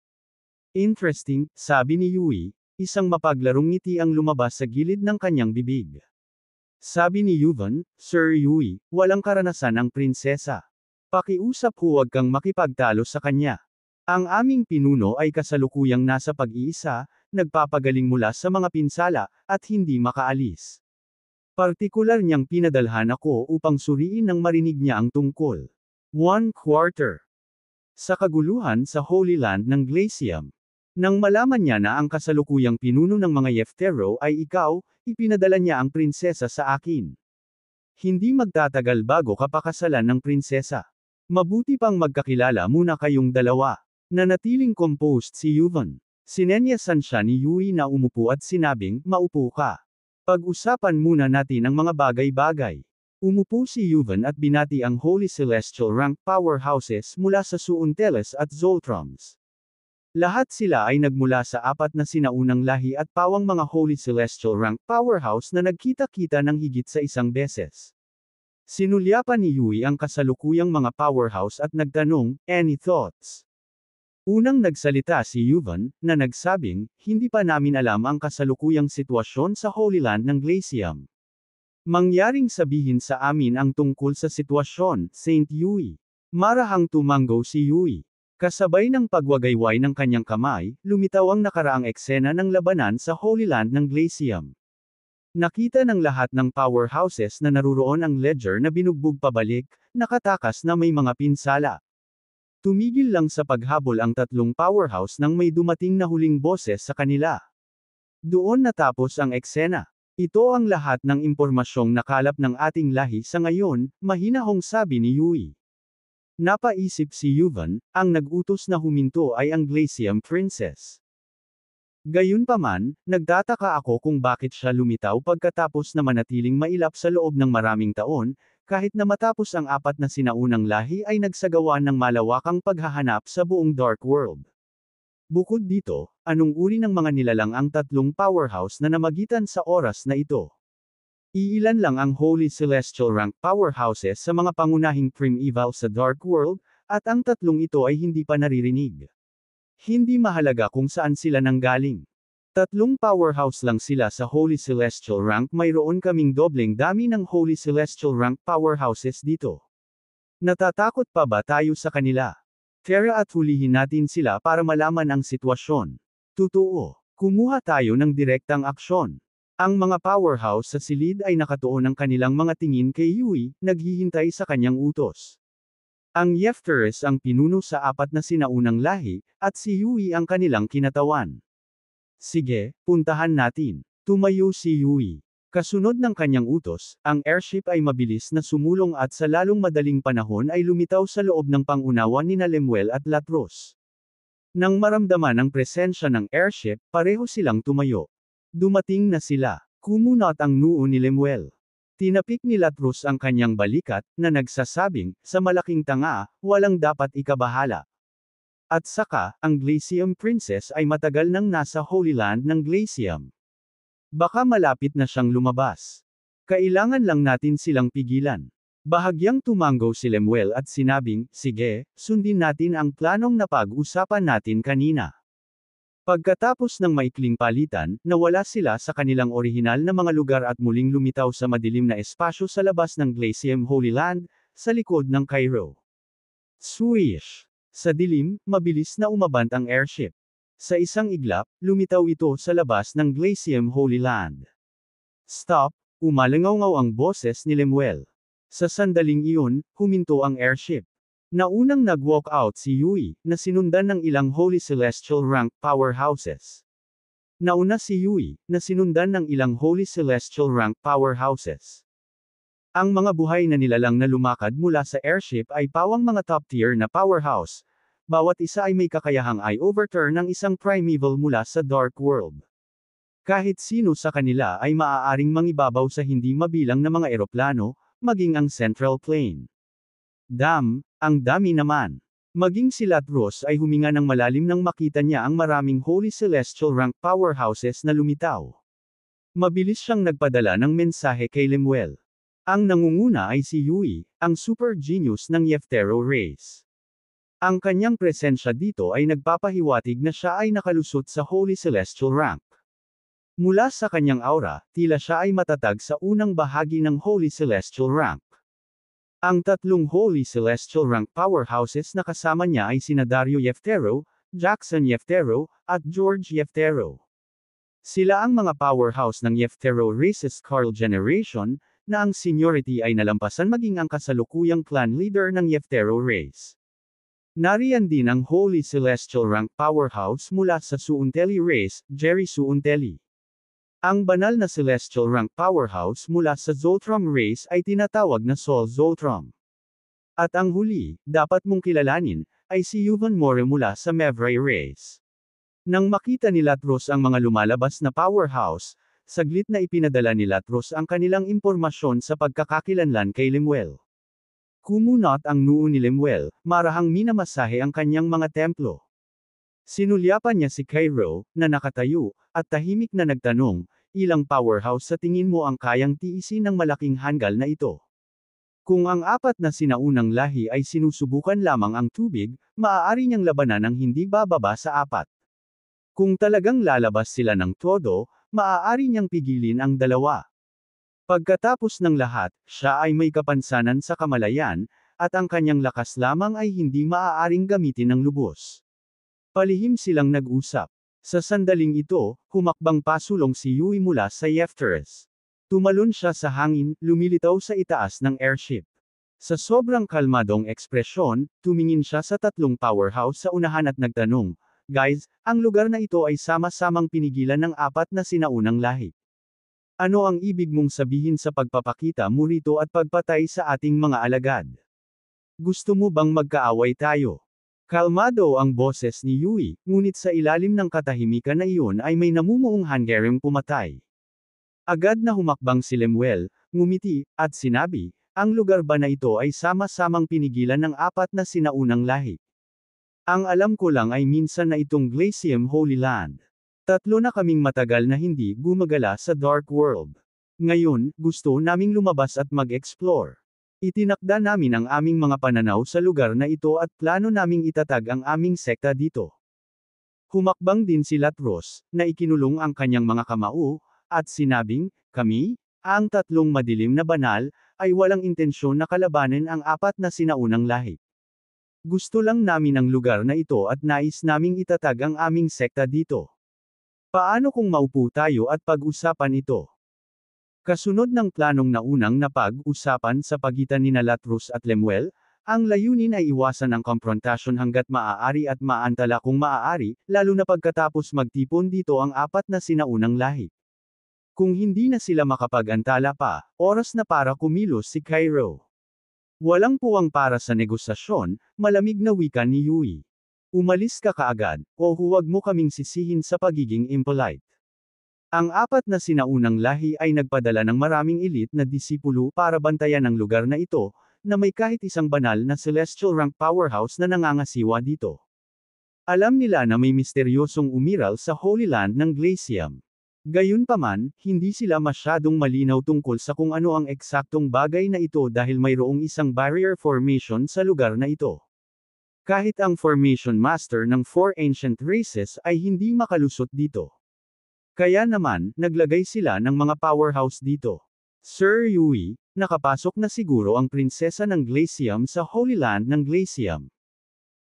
[SPEAKER 1] Interesting, sabi ni Yui, isang mapaglarong ngiti ang lumabas sa gilid ng kanyang bibig. Sabi ni Yuvan, Sir Yui, walang karanasan ang prinsesa. Pakiusap huwag kang makipagtalo sa kanya. Ang aming pinuno ay kasalukuyang nasa pag-iisa, nagpapagaling mula sa mga pinsala, at hindi makaalis. Partikular niyang pinadalhan ako upang suriin nang marinig niya ang tungkol. 1/4. Sa kaguluhan sa Holy Land ng Glacium. Nang malaman niya na ang kasalukuyang pinuno ng mga Yeftero ay ikaw, ipinadala niya ang prinsesa sa akin. Hindi magtatagal bago kapakasalan ng prinsesa. Mabuti pang magkakilala muna kayong dalawa. Nanatiling composed si Yuvan. Sinenyasan siya ni Yui na umupo at sinabing, maupo ka. Pag-usapan muna natin ang mga bagay-bagay. Umupo si Yuvan at binati ang Holy Celestial Rank powerhouses mula sa Suunteles at Zoltrams. Lahat sila ay nagmula sa 4 na sinaunang lahi at pawang mga Holy Celestial Rank powerhouse na nagkita-kita ng higit sa isang beses. Sinulyapan ni Yui ang kasalukuyang mga powerhouse at nagtanong, any thoughts? Unang nagsalita si Yuvan, na nagsabing, hindi pa namin alam ang kasalukuyang sitwasyon sa Holy Land ng Glacium. Mangyaring sabihin sa amin ang tungkol sa sitwasyon, Saint Yui. Marahang tumanggo si Yui. Kasabay ng pagwagayway ng kanyang kamay, lumitaw ang nakaraang eksena ng labanan sa Holy Land ng Glacium. Nakita ng lahat ng powerhouses na naruroon ang ledger na binugbog pabalik, nakatakas na may mga pinsala. Tumigil lang sa paghabol ang tatlong powerhouse nang may dumating na huling boses sa kanila. Doon natapos ang eksena. Ito ang lahat ng impormasyong nakalap ng ating lahi sa ngayon, mahinahong sabi ni Yui. Napaisip si Yuvan, ang nag-utos na huminto ay ang Glacium Princess. Gayunpaman, nagtataka ako kung bakit siya lumitaw pagkatapos na manatiling mailap sa loob ng maraming taon, kahit na matapos ang 4 na sinaunang lahi ay nagsagawa ng malawakang paghahanap sa buong Dark World. Bukod dito, anong uri ng mga nilalang ang tatlong powerhouse na namagitan sa oras na ito? Iilan lang ang Holy Celestial Rank powerhouses sa mga pangunahing primeval sa Dark World, at ang tatlong ito ay hindi pa naririnig. Hindi mahalaga kung saan sila nanggaling. Tatlong powerhouse lang sila sa Holy Celestial Rank, mayroon kaming dobleng dami ng Holy Celestial Rank powerhouses dito. Natatakot pa ba tayo sa kanila? Tara at hulihin natin sila para malaman ang sitwasyon. Totoo, kumuha tayo ng direktang aksyon. Ang mga powerhouse sa silid ay nakatuon ang kanilang mga tingin kay Yui, naghihintay sa kanyang utos. Ang Yefteres ang pinuno sa 4 na sinaunang lahi, at si Yui ang kanilang kinatawan. Sige, puntahan natin. Tumayo si Yui. Kasunod ng kanyang utos, ang airship ay mabilis na sumulong at sa lalong madaling panahon ay lumitaw sa loob ng pangunawa nina Lemuel at Latros. Nang maramdaman ang presensya ng airship, pareho silang tumayo. Dumating na sila. Kumunot ang noo ni Lemuel. Tinapik ni Latros ang kanyang balikat, na nagsasabing, sa malaking tanga, walang dapat ikabahala. At saka, ang Glacium Princess ay matagal nang nasa Holy Land ng Glacium. Baka malapit na siyang lumabas. Kailangan lang natin silang pigilan. Bahagyang tumanggo si Lemuel at sinabing, sige, sundin natin ang planong napag-usapan natin kanina. Pagkatapos ng maikling palitan, nawala sila sa kanilang orihinal na mga lugar at muling lumitaw sa madilim na espasyo sa labas ng Glacium Holy Land, sa likod ng Cairo. Swish! Sa dilim, mabilis na umabant ang airship. Sa isang iglap, lumitaw ito sa labas ng Glacium Holy Land. Stop! Umalangaw-ngaw ang boses ni Lemuel. Sa sandaling iyon, huminto ang airship. Naunang nag-walk out si Yui, na sinundan ng ilang Holy Celestial Rank powerhouses. Nauna si Yui, na sinundan ng ilang Holy Celestial Rank powerhouses. Ang mga buhay na nilalang na lumakad mula sa airship ay pawang mga top-tier na powerhouse. Bawat isa ay may kakayahang i-overturn ng isang primeval mula sa Dark World. Kahit sino sa kanila ay maaaring mangibabaw sa hindi mabilang na mga eroplano, maging ang Central Plane. Ang dami naman. Maging si Latros ay huminga ng malalim nang makita niya ang maraming Holy Celestial Rank powerhouses na lumitaw. Mabilis siyang nagpadala ng mensahe kay Lemuel. Ang nangunguna ay si Yui, ang super genius ng Yeftero race. Ang kanyang presensya dito ay nagpapahiwatig na siya ay nakalusot sa Holy Celestial Rank. Mula sa kanyang aura, tila siya ay matatag sa unang bahagi ng Holy Celestial Rank. Ang tatlong Holy Celestial Rank powerhouses na kasama niya ay sina Dario Yeftero, Jackson Yeftero, at George Yeftero. Sila ang mga powerhouse ng Yeftero race's Carl generation, na ang seniority ay nalampasan maging ang kasalukuyang clan leader ng Yeftero race. Nariyan din ang Holy Celestial Rank powerhouse mula sa Suunteli race, Jerry Suunteli. Ang banal na Celestial Rank powerhouse mula sa Zoltram race ay tinatawag na Sol Zoltram. At ang huli, dapat mong kilalanin, ay si Yuvan More mula sa Mevray race. Nang makita ni Latros ang mga lumalabas na powerhouse, saglit na ipinadala ni Latros ang kanilang impormasyon sa pagkakakilanlan kay Lemuel. Kumunot ang noo ni Lemuel, marahang minamasahe ang kanyang mga templo. Sinulyapan niya si Cairo, na nakatayo, at tahimik na nagtanong, ilang powerhouse sa tingin mo ang kayang tiisin ng malaking hanggal na ito? Kung ang apat na sinaunang lahi ay sinusubukan lamang ang tubig, maaari niyang labanan ang hindi bababa sa apat. Kung talagang lalabas sila ng todo, maaari niyang pigilin ang dalawa. Pagkatapos ng lahat, siya ay may kapansanan sa kamalayan, at ang kanyang lakas lamang ay hindi maaaring gamitin ng lubos. Palihim silang nag-usap. Sa sandaling ito, humakbang pasulong si Yui mula sa Yefteres. Tumalon siya sa hangin, lumilitaw sa itaas ng airship. Sa sobrang kalmadong ekspresyon, tumingin siya sa tatlong powerhouse sa unahan at nagtanong, "Guys, ang lugar na ito ay sama-samang pinigilan ng apat na sinaunang lahi. Ano ang ibig mong sabihin sa pagpapakita mo rito at pagpatay sa ating mga alagad? Gusto mo bang magkaaway tayo?" Kalmado ang boses ni Yui, ngunit sa ilalim ng katahimikan na iyon ay may namumuong hanggaring pumatay. Agad na humakbang si Lemuel, ngumiti, at sinabi, "Ang lugar ba na ito ay sama-samang pinigilan ng apat na sinaunang lahi? Ang alam ko lang ay minsan na itong Glacium Holy Land. Tatlo na kaming matagal na hindi gumagala sa Dark World. Ngayon, gusto naming lumabas at mag-explore. Itinakda namin ang aming mga pananaw sa lugar na ito at plano naming itatag ang aming sekta dito." Humakbang din si Latros, na ikinulong ang kanyang mga kamao, at sinabing, "Kami, ang tatlong madilim na banal, ay walang intensyon na kalabanin ang apat na sinaunang lahi. Gusto lang namin ang lugar na ito at nais naming itatag ang aming sekta dito. Paano kung maupo tayo at pag-usapan ito?" Kasunod ng planong naunang napag-usapan sa pagitan ni Latros at Lemuel, ang layunin ay iwasan ang komprontasyon hanggat maaari at maantala kung maaari, lalo na pagkatapos magtipon dito ang apat na sinaunang lahi. Kung hindi na sila makapag-antala pa, oras na para kumilos si Cairo. Walang puwang para sa negosasyon, malamig na wika ni Yui. Umalis ka kaagad, o huwag mo kaming sisihin sa pagiging impolite. Ang apat na sinaunang lahi ay nagpadala ng maraming elite na disipulo para bantayan ang lugar na ito, na may kahit isang banal na celestial rank powerhouse na nangangasiwa dito. Alam nila na may misteryosong umiral sa Holy Land ng Glacium. Gayunpaman, hindi sila masyadong malinaw tungkol sa kung ano ang eksaktong bagay na ito dahil mayroong isang barrier formation sa lugar na ito. Kahit ang formation master ng four ancient races ay hindi makalusot dito. Kaya naman, naglagay sila ng mga powerhouse dito. Sir Yui, nakapasok na siguro ang prinsesa ng Glacium sa Holy Land ng Glacium.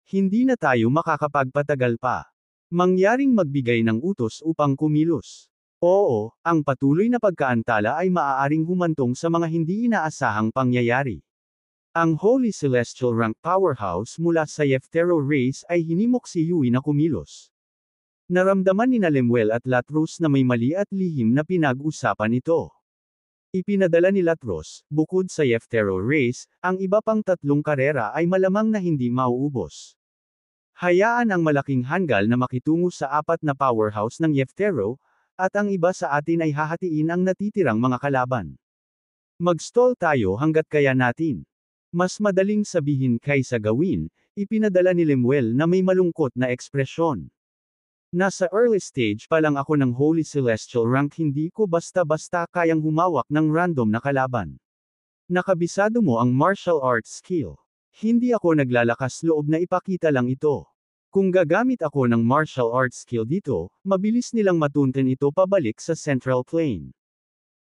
[SPEAKER 1] Hindi na tayo makakapagpatagal pa. Mangyaring magbigay ng utos upang kumilos. Oo, ang patuloy na pagkaantala ay maaaring humantong sa mga hindi inaasahang pangyayari. Ang Holy Celestial Rank Powerhouse mula sa Yeftero race ay hinimok si Yui na kumilos. Naramdaman ni Lemuel at Latros na may mali at lihim na pinag-usapan ito. Ipinadala ni Latros, bukod sa Yeftero race, ang iba pang tatlong karera ay malamang na hindi mauubos. Hayaan ang malaking hanggal na makitungo sa apat na powerhouse ng Yeftero, at ang iba sa atin ay hahatiin ang natitirang mga kalaban. Mag-stall tayo hanggat kaya natin. Mas madaling sabihin kaysa gawin, ipinadala ni Lemuel na may malungkot na ekspresyon. Nasa early stage pa lang ako ng Holy Celestial Rank, hindi ko basta-basta kayang humawak ng random na kalaban. Nakabisado mo ang martial arts skill. Hindi ako naglalakas loob na ipakita lang ito. Kung gagamit ako ng martial arts skill dito, mabilis nilang matunten ito pabalik sa Central Plain.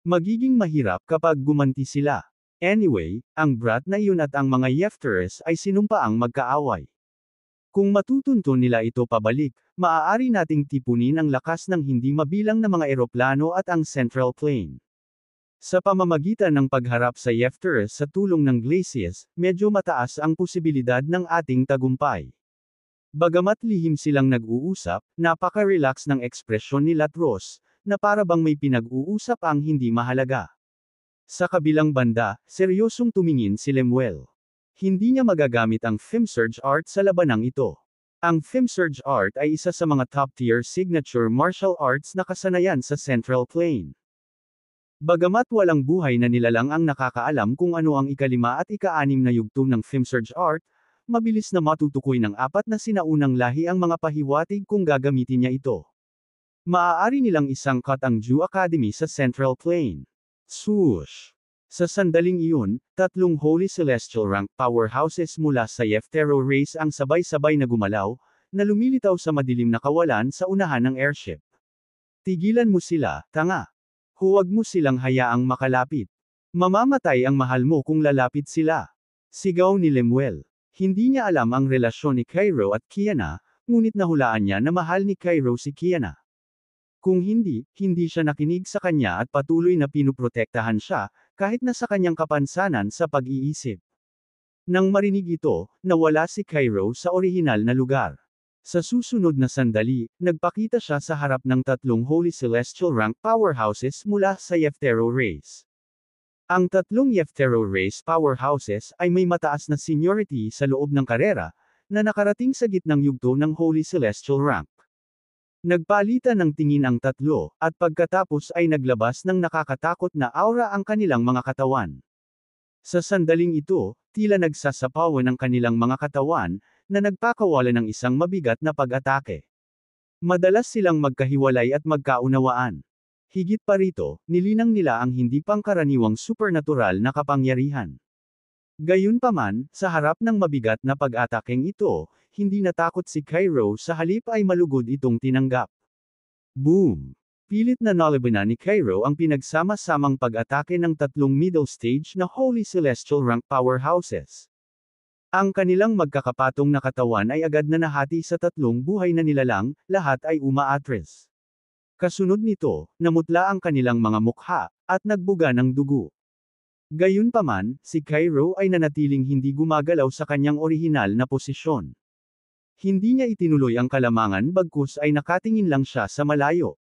[SPEAKER 1] Magiging mahirap kapag gumanti sila. Anyway, ang brat na iyon at ang mga Yefteres ay sinumpaang magkaaway. Kung matutunton nila ito pabalik, maaari nating tipunin ang lakas ng hindi mabilang na mga eroplano at ang Central Plain. Sa pamamagitan ng pagharap sa Yefteres sa tulong ng Glacius, medyo mataas ang posibilidad ng ating tagumpay. Bagamat lihim silang nag-uusap, napaka-relax ng ekspresyon ni Latros, na para bang may pinag-uusap ang hindi mahalaga. Sa kabilang banda, seryosong tumingin si Lemuel. Hindi niya magagamit ang Femsurge Art sa labanang ito. Ang Femsurge Art ay isa sa mga top-tier signature martial arts na kasanayan sa Central Plain. Bagamat walang buhay na nilalang ang nakakaalam kung ano ang ika-5 at ika-6 na yugto ng Femsurge Art, mabilis na matutukoy ng apat na sinaunang lahi ang mga pahiwatig kung gagamitin niya ito. Maaari nilang isangkat ang Ju Academy sa Central Plain. Swoosh! Sa sandaling iyon, tatlong Holy Celestial Rank powerhouses mula sa Yeftero race ang sabay-sabay na gumalaw, na lumilitaw sa madilim na kawalan sa unahan ng airship. Tigilan mo sila, tanga. Huwag mo silang hayaang makalapit. Mamamatay ang mahal mo kung lalapit sila. Sigaw ni Lemuel. Hindi niya alam ang relasyon ni Cairo at Kiana, ngunit nahulaan niya na mahal ni Cairo si Kiana. Kung hindi siya nakinig sa kanya at patuloy na pinuprotektahan siya, kahit na sa kanyang kapansanan sa pag-iisip. Nang marinig ito, nawala si Cairo sa orihinal na lugar. Sa susunod na sandali, nagpakita siya sa harap ng tatlong Holy Celestial Rank powerhouses mula sa Yeftero race. Ang tatlong Yeftero race powerhouses ay may mataas na seniority sa loob ng karera, na nakarating sa gitnang yugto ng Holy Celestial Rank. Nagpalitan ng tingin ang tatlo, at pagkatapos ay naglabas ng nakakatakot na aura ang kanilang mga katawan. Sa sandaling ito, tila nagsasapawan ang kanilang mga katawan, na nagpakawala ng isang mabigat na pag-atake. Madalas silang magkahiwalay at magkaunawaan. Higit pa rito, nilinang nila ang hindi pangkaraniwang supernatural na kapangyarihan. Gayunpaman, sa harap ng mabigat na pag-atakeng ito, hindi natakot si Cairo, sa halip ay malugod itong tinanggap. Boom! Pilit na nalabanan ni Cairo ang pinagsama-samang pag-atake ng tatlong middle stage na Holy Celestial Rank powerhouses. Ang kanilang magkakapatong na katawan ay agad na nahati sa tatlong buhay na nilalang, lahat ay umaatres. Kasunod nito, namutla ang kanilang mga mukha, at nagbuga ng dugo. Gayunpaman, si Cairo ay nanatiling hindi gumagalaw sa kanyang orihinal na posisyon. Hindi niya itinuloy ang kalamangan bagkus ay nakatingin lang siya sa malayo.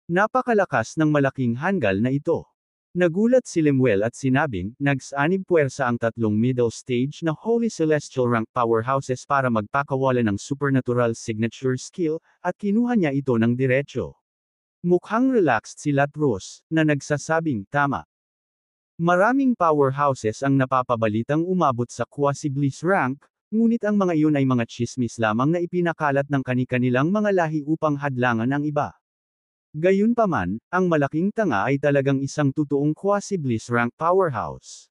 [SPEAKER 1] Napakalakas ng malaking hanggal na ito. Nagulat si Lemuel at sinabing, nagsanib puwersa ang tatlong middle stage na Holy Celestial Rank powerhouses para magpakawala ng supernatural signature skill, at kinuha niya ito ng diretsyo. Mukhang relaxed si Latros, na nagsasabing, tama. Maraming powerhouses ang napapabalitang umabot sa quasi-bliss rank, ngunit ang mga iyon ay mga tsismis lamang na ipinakalat ng kani-kanilang mga lahi upang hadlangan ang iba. Gayunpaman, ang malaking tanga ay talagang isang totoong quasi-bliss rank powerhouse.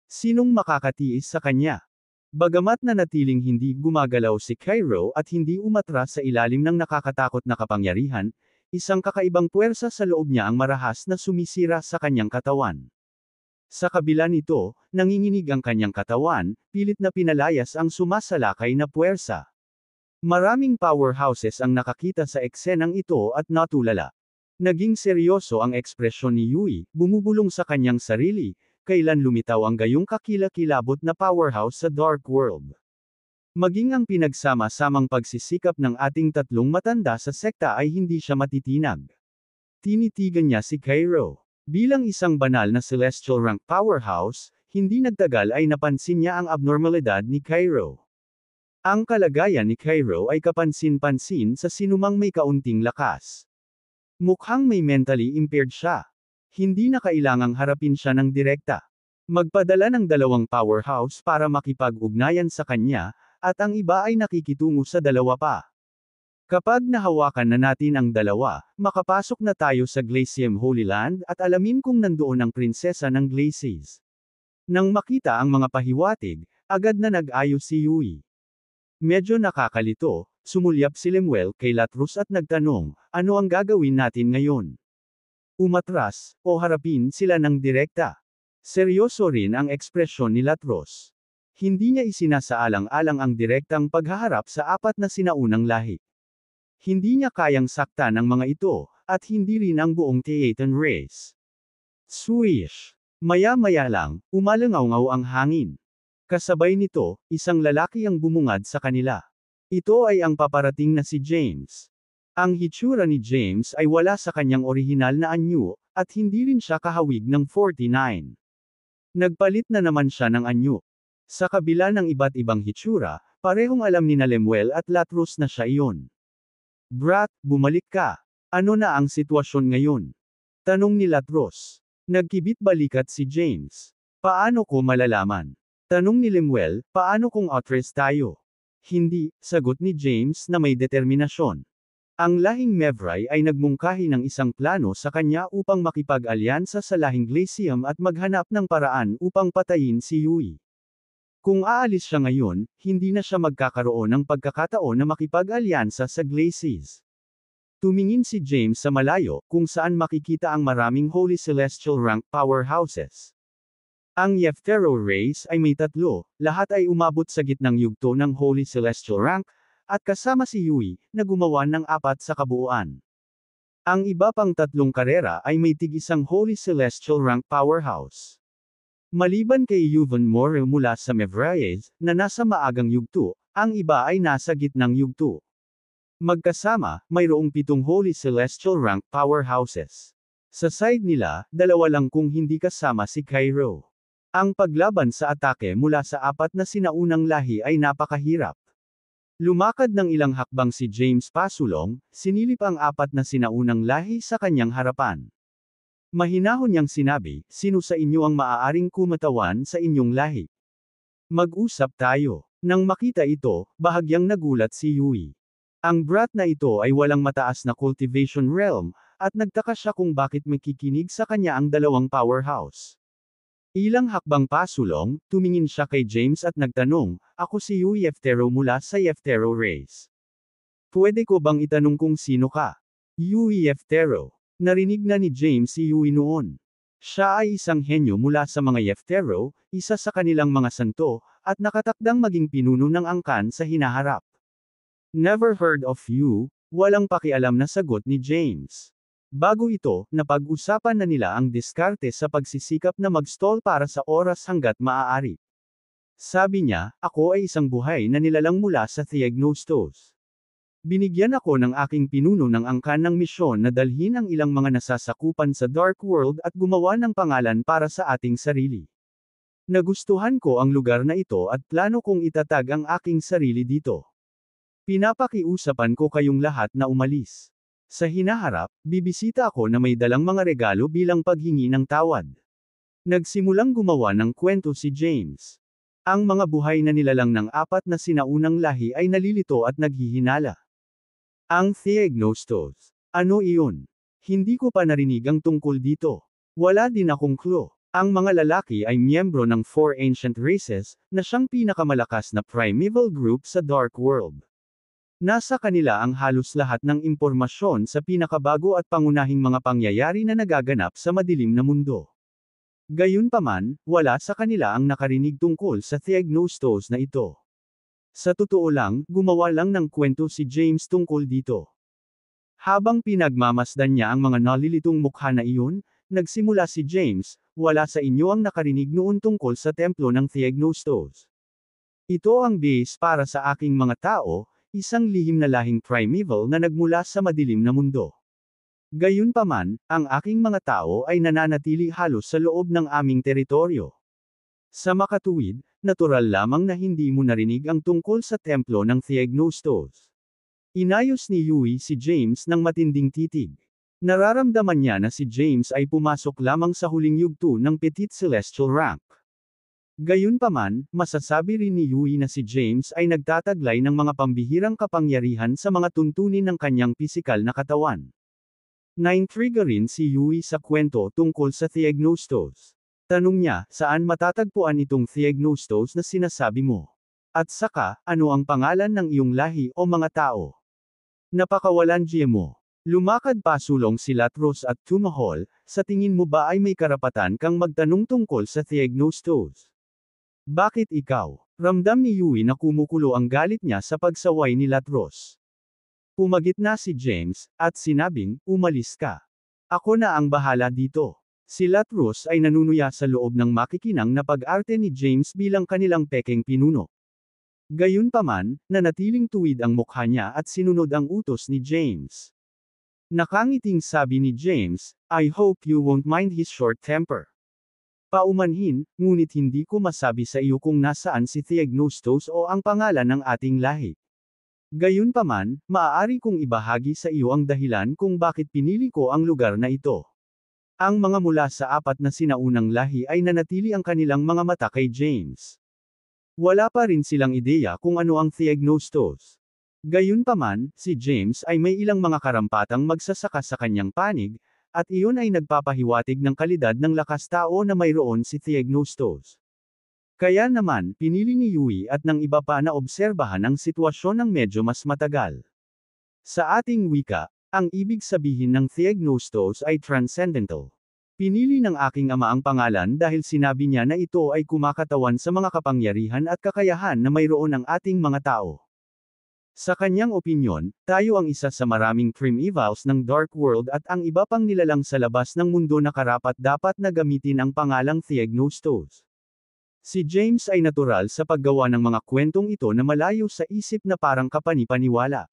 [SPEAKER 1] Sinong makakatiis sa kanya? Bagamat nanatiling hindi gumagalaw si Cairo at hindi umatras sa ilalim ng nakakatakot na kapangyarihan, isang kakaibang puwersa sa loob niya ang marahas na sumisira sa kanyang katawan. Sa kabila nito, nanginginig ang kanyang katawan, pilit na pinalayas ang sumasalakay na puwersa. Maraming powerhouses ang nakakita sa eksenang ito at natulala. Naging seryoso ang ekspresyon ni Yui, bumubulong sa kanyang sarili, kailan lumitaw ang gayong kakilakilabot na powerhouse sa Dark World. Maging ang pinagsama-samang pagsisikap ng ating tatlong matanda sa sekta ay hindi siya matitinag. Tinitigan niya si Cairo. Bilang isang banal na celestial rank powerhouse, hindi nagtagal ay napansin niya ang abnormalidad ni Cairo. Ang kalagayan ni Cairo ay kapansin-pansin sa sinumang may kaunting lakas. Mukhang may mentally impaired siya. Hindi na kailangang harapin siya ng direkta. Magpadala ng dalawang powerhouse para makipag-ugnayan sa kanya, at ang iba ay nakikitungo sa dalawa pa. Kapag nahawakan na natin ang dalawa, makapasok na tayo sa Glacium Holy Land at alamin kung nandoon ang prinsesa ng Glacies. Nang makita ang mga pahiwatig, agad na nag-ayos si Yui. Medyo nakakalito, sumulyap si Lemuel kay Latros at nagtanong, ano ang gagawin natin ngayon? Umatras, o harapin sila ng direkta? Seryoso rin ang ekspresyon ni Latros. Hindi niya isinasaalang-alang ang direktang paghaharap sa apat na sinaunang lahi. Hindi niya kayang saktan ang mga ito, at hindi rin ang buong Theatan race. Swish! Maya-maya lang, umalangaw ang hangin. Kasabay nito, isang lalaki ang bumungad sa kanila. Ito ay ang paparating na si James. Ang hitsura ni James ay wala sa kanyang orihinal na anyo, at hindi rin siya kahawig ng 49. Nagpalit na naman siya ng anyo. Sa kabila ng iba't ibang hitsura, parehong alam ni Lemuel at Latros na siya iyon. Brat, bumalik ka. Ano na ang sitwasyon ngayon? Tanong ni Latros. Nagkibit balikat si James. Paano ko malalaman? Tanong ni Lemuel, paano kung outres tayo? Hindi, sagot ni James na may determinasyon. Ang lahing Mevrai ay nagmungkahi ng isang plano sa kanya upang makipag-alyansa sa lahing Glacium at maghanap ng paraan upang patayin si Yui. Kung aalis siya ngayon, hindi na siya magkakaroon ng pagkakataon na makipag-alyansa sa Glacies. Tumingin si James sa malayo, kung saan makikita ang maraming Holy Celestial Rank powerhouses. Ang Yeftero race ay may 3, lahat ay umabot sa gitnang yugto ng Holy Celestial Rank, at kasama si Yui, na gumawa ng 4 sa kabuuan. Ang iba pang 3 karera ay may tig-isang Holy Celestial Rank powerhouse. Maliban kay Yuvon Moro mula sa Mevraes, na nasa maagang yugto, ang iba ay nasa gitnang yugto. Magkasama, mayroong 7 Holy Celestial Rank powerhouses. Sa side nila, 2 lang kung hindi kasama si Cairo. Ang paglaban sa atake mula sa 4 na sinaunang lahi ay napakahirap. Lumakad ng ilang hakbang si James pasulong, sinilip ang 4 na sinaunang lahi sa kanyang harapan. Mahinahon niyang sinabi, sino sa inyo ang maaaring kumatawan sa inyong lahi? Mag-usap tayo. Nang makita ito, bahagyang nagulat si Yui. Ang brat na ito ay walang mataas na cultivation realm, at nagtaka siya kung bakit makikinig sa kanya ang 2 powerhouse. Ilang hakbang pasulong, tumingin siya kay James at nagtanong, ako si Yui Yeftero mula sa Yeftero race. Pwede ko bang itanong kung sino ka? Yui Yeftero. Narinig na ni James si Yui noon. Siya ay isang henyo mula sa mga Yeftero, isa sa kanilang mga santo, at nakatakdang maging pinuno ng angkan sa hinaharap. Never heard of you, walang pakialam na sagot ni James. Bago ito, napag-usapan na nila ang diskarte sa pagsisikap na mag-stall para sa oras hanggat maaari. Sabi niya, ako ay isang buhay na nilalang mula sa Theagnostos. Binigyan ako ng aking pinuno ng angkan ng misyon na dalhin ang ilang mga nasasakupan sa Dark World at gumawa ng pangalan para sa ating sarili. Nagustuhan ko ang lugar na ito at plano kong itatag ang aking sarili dito. Pinapakiusapan ko kayong lahat na umalis. Sa hinaharap, bibisita ako na may dalang mga regalo bilang paghingi ng tawad. Nagsimulang gumawa ng kwento si James. Ang mga buhay na nilalang ng 4 na sinaunang lahi ay nalilito at naghihinala. Ang Theagnostos. Ano iyon? Hindi ko pa narinig ang tungkol dito. Wala din akong clue. Ang mga lalaki ay miyembro ng 4 ancient races, na siyang pinakamalakas na primeval group sa Dark World. Nasa kanila ang halos lahat ng impormasyon sa pinakabago at pangunahing mga pangyayari na nagaganap sa madilim na mundo. Gayunpaman, wala sa kanila ang nakarinig tungkol sa Theagnostos na ito. Sa totoo lang, gumawa lang ng kwento si James tungkol dito. Habang pinagmamasdan niya ang mga nalilitong mukha na iyon, nagsimula si James, wala sa inyo ang nakarinig noon tungkol sa templo ng Theagnostos. Ito ang base para sa aking mga tao, isang lihim na lahing primeval na nagmula sa madilim na mundo. Gayunpaman, ang aking mga tao ay nananatili halos sa loob ng aming teritoryo. Sa makatuwid, natural lamang na hindi mo narinig ang tungkol sa templo ng Theagnostos. Inayos ni Yui si James ng matinding titig. Nararamdaman niya na si James ay pumasok lamang sa huling yugto ng Petit Celestial Rank. Gayunpaman, masasabi rin ni Yui na si James ay nagtataglay ng mga pambihirang kapangyarihan sa mga tuntunin ng kanyang pisikal na katawan. Naintriga rin si Yui sa kwento tungkol sa Theagnostos. Tanong niya, saan matatagpuan itong Theagnostos na sinasabi mo? At saka, ano ang pangalan ng iyong lahi o mga tao? Napakawalandiya mo. Lumakad pasulong si Latros at tumahol, sa tingin mo ba ay may karapatan kang magtanong tungkol sa Theagnostos? Bakit ikaw? Ramdam ni Yui na kumukulo ang galit niya sa pagsaway ni Latros. Pumagitna si James, at sinabing, umalis ka. Ako na ang bahala dito. Si Latros ay nanunuya sa loob ng makikinang na pag-arte ni James bilang kanilang pekeng pinuno. Gayunpaman, nanatiling tuwid ang mukha niya at sinunod ang utos ni James. Nakangiting sabi ni James, I hope you won't mind his short temper. Paumanhin, ngunit hindi ko masabi sa iyo kung nasaan si Theagnostos o ang pangalan ng ating lahi. Gayunpaman, maaari kong ibahagi sa iyo ang dahilan kung bakit pinili ko ang lugar na ito. Ang mga mula sa 4 na sinaunang lahi ay nanatili ang kanilang mga mata kay James. Wala pa rin silang ideya kung ano ang Theagnostos. Gayunpaman, si James ay may ilang mga karampatang magsasaka sa kanyang panig, at iyon ay nagpapahiwatig ng kalidad ng lakas tao na mayroon si Theognostos. Kaya naman, pinili ni Yui at ng iba pa na obserbahan ang sitwasyon ng medyo mas matagal. Sa ating wika, ang ibig sabihin ng Theognostos ay transcendental. Pinili ng aking ama ang pangalan dahil sinabi niya na ito ay kumakatawan sa mga kapangyarihan at kakayahan na mayroon ang ating mga tao. Sa kanyang opinyon, tayo ang isa sa maraming primevals ng Dark World at ang iba pang nilalang sa labas ng mundo na karapat-dapat na gamitin ang pangalang Theognostos. Si James ay natural sa paggawa ng mga kwentong ito na malayo sa isip na parang kapanipaniwala.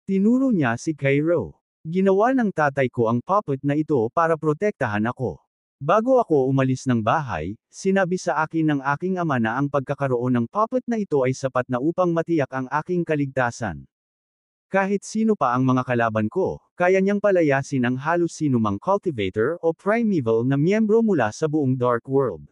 [SPEAKER 1] Tinuro niya si Cairo. Ginawa ng tatay ko ang puppet na ito para protektahan ako. Bago ako umalis ng bahay, sinabi sa akin ng aking ama na ang pagkakaroon ng puppet na ito ay sapat na upang matiyak ang aking kaligtasan. Kahit sino pa ang mga kalaban ko, kaya niyang palayasin ang halos sinumang cultivator o primeval na miyembro mula sa buong Dark World.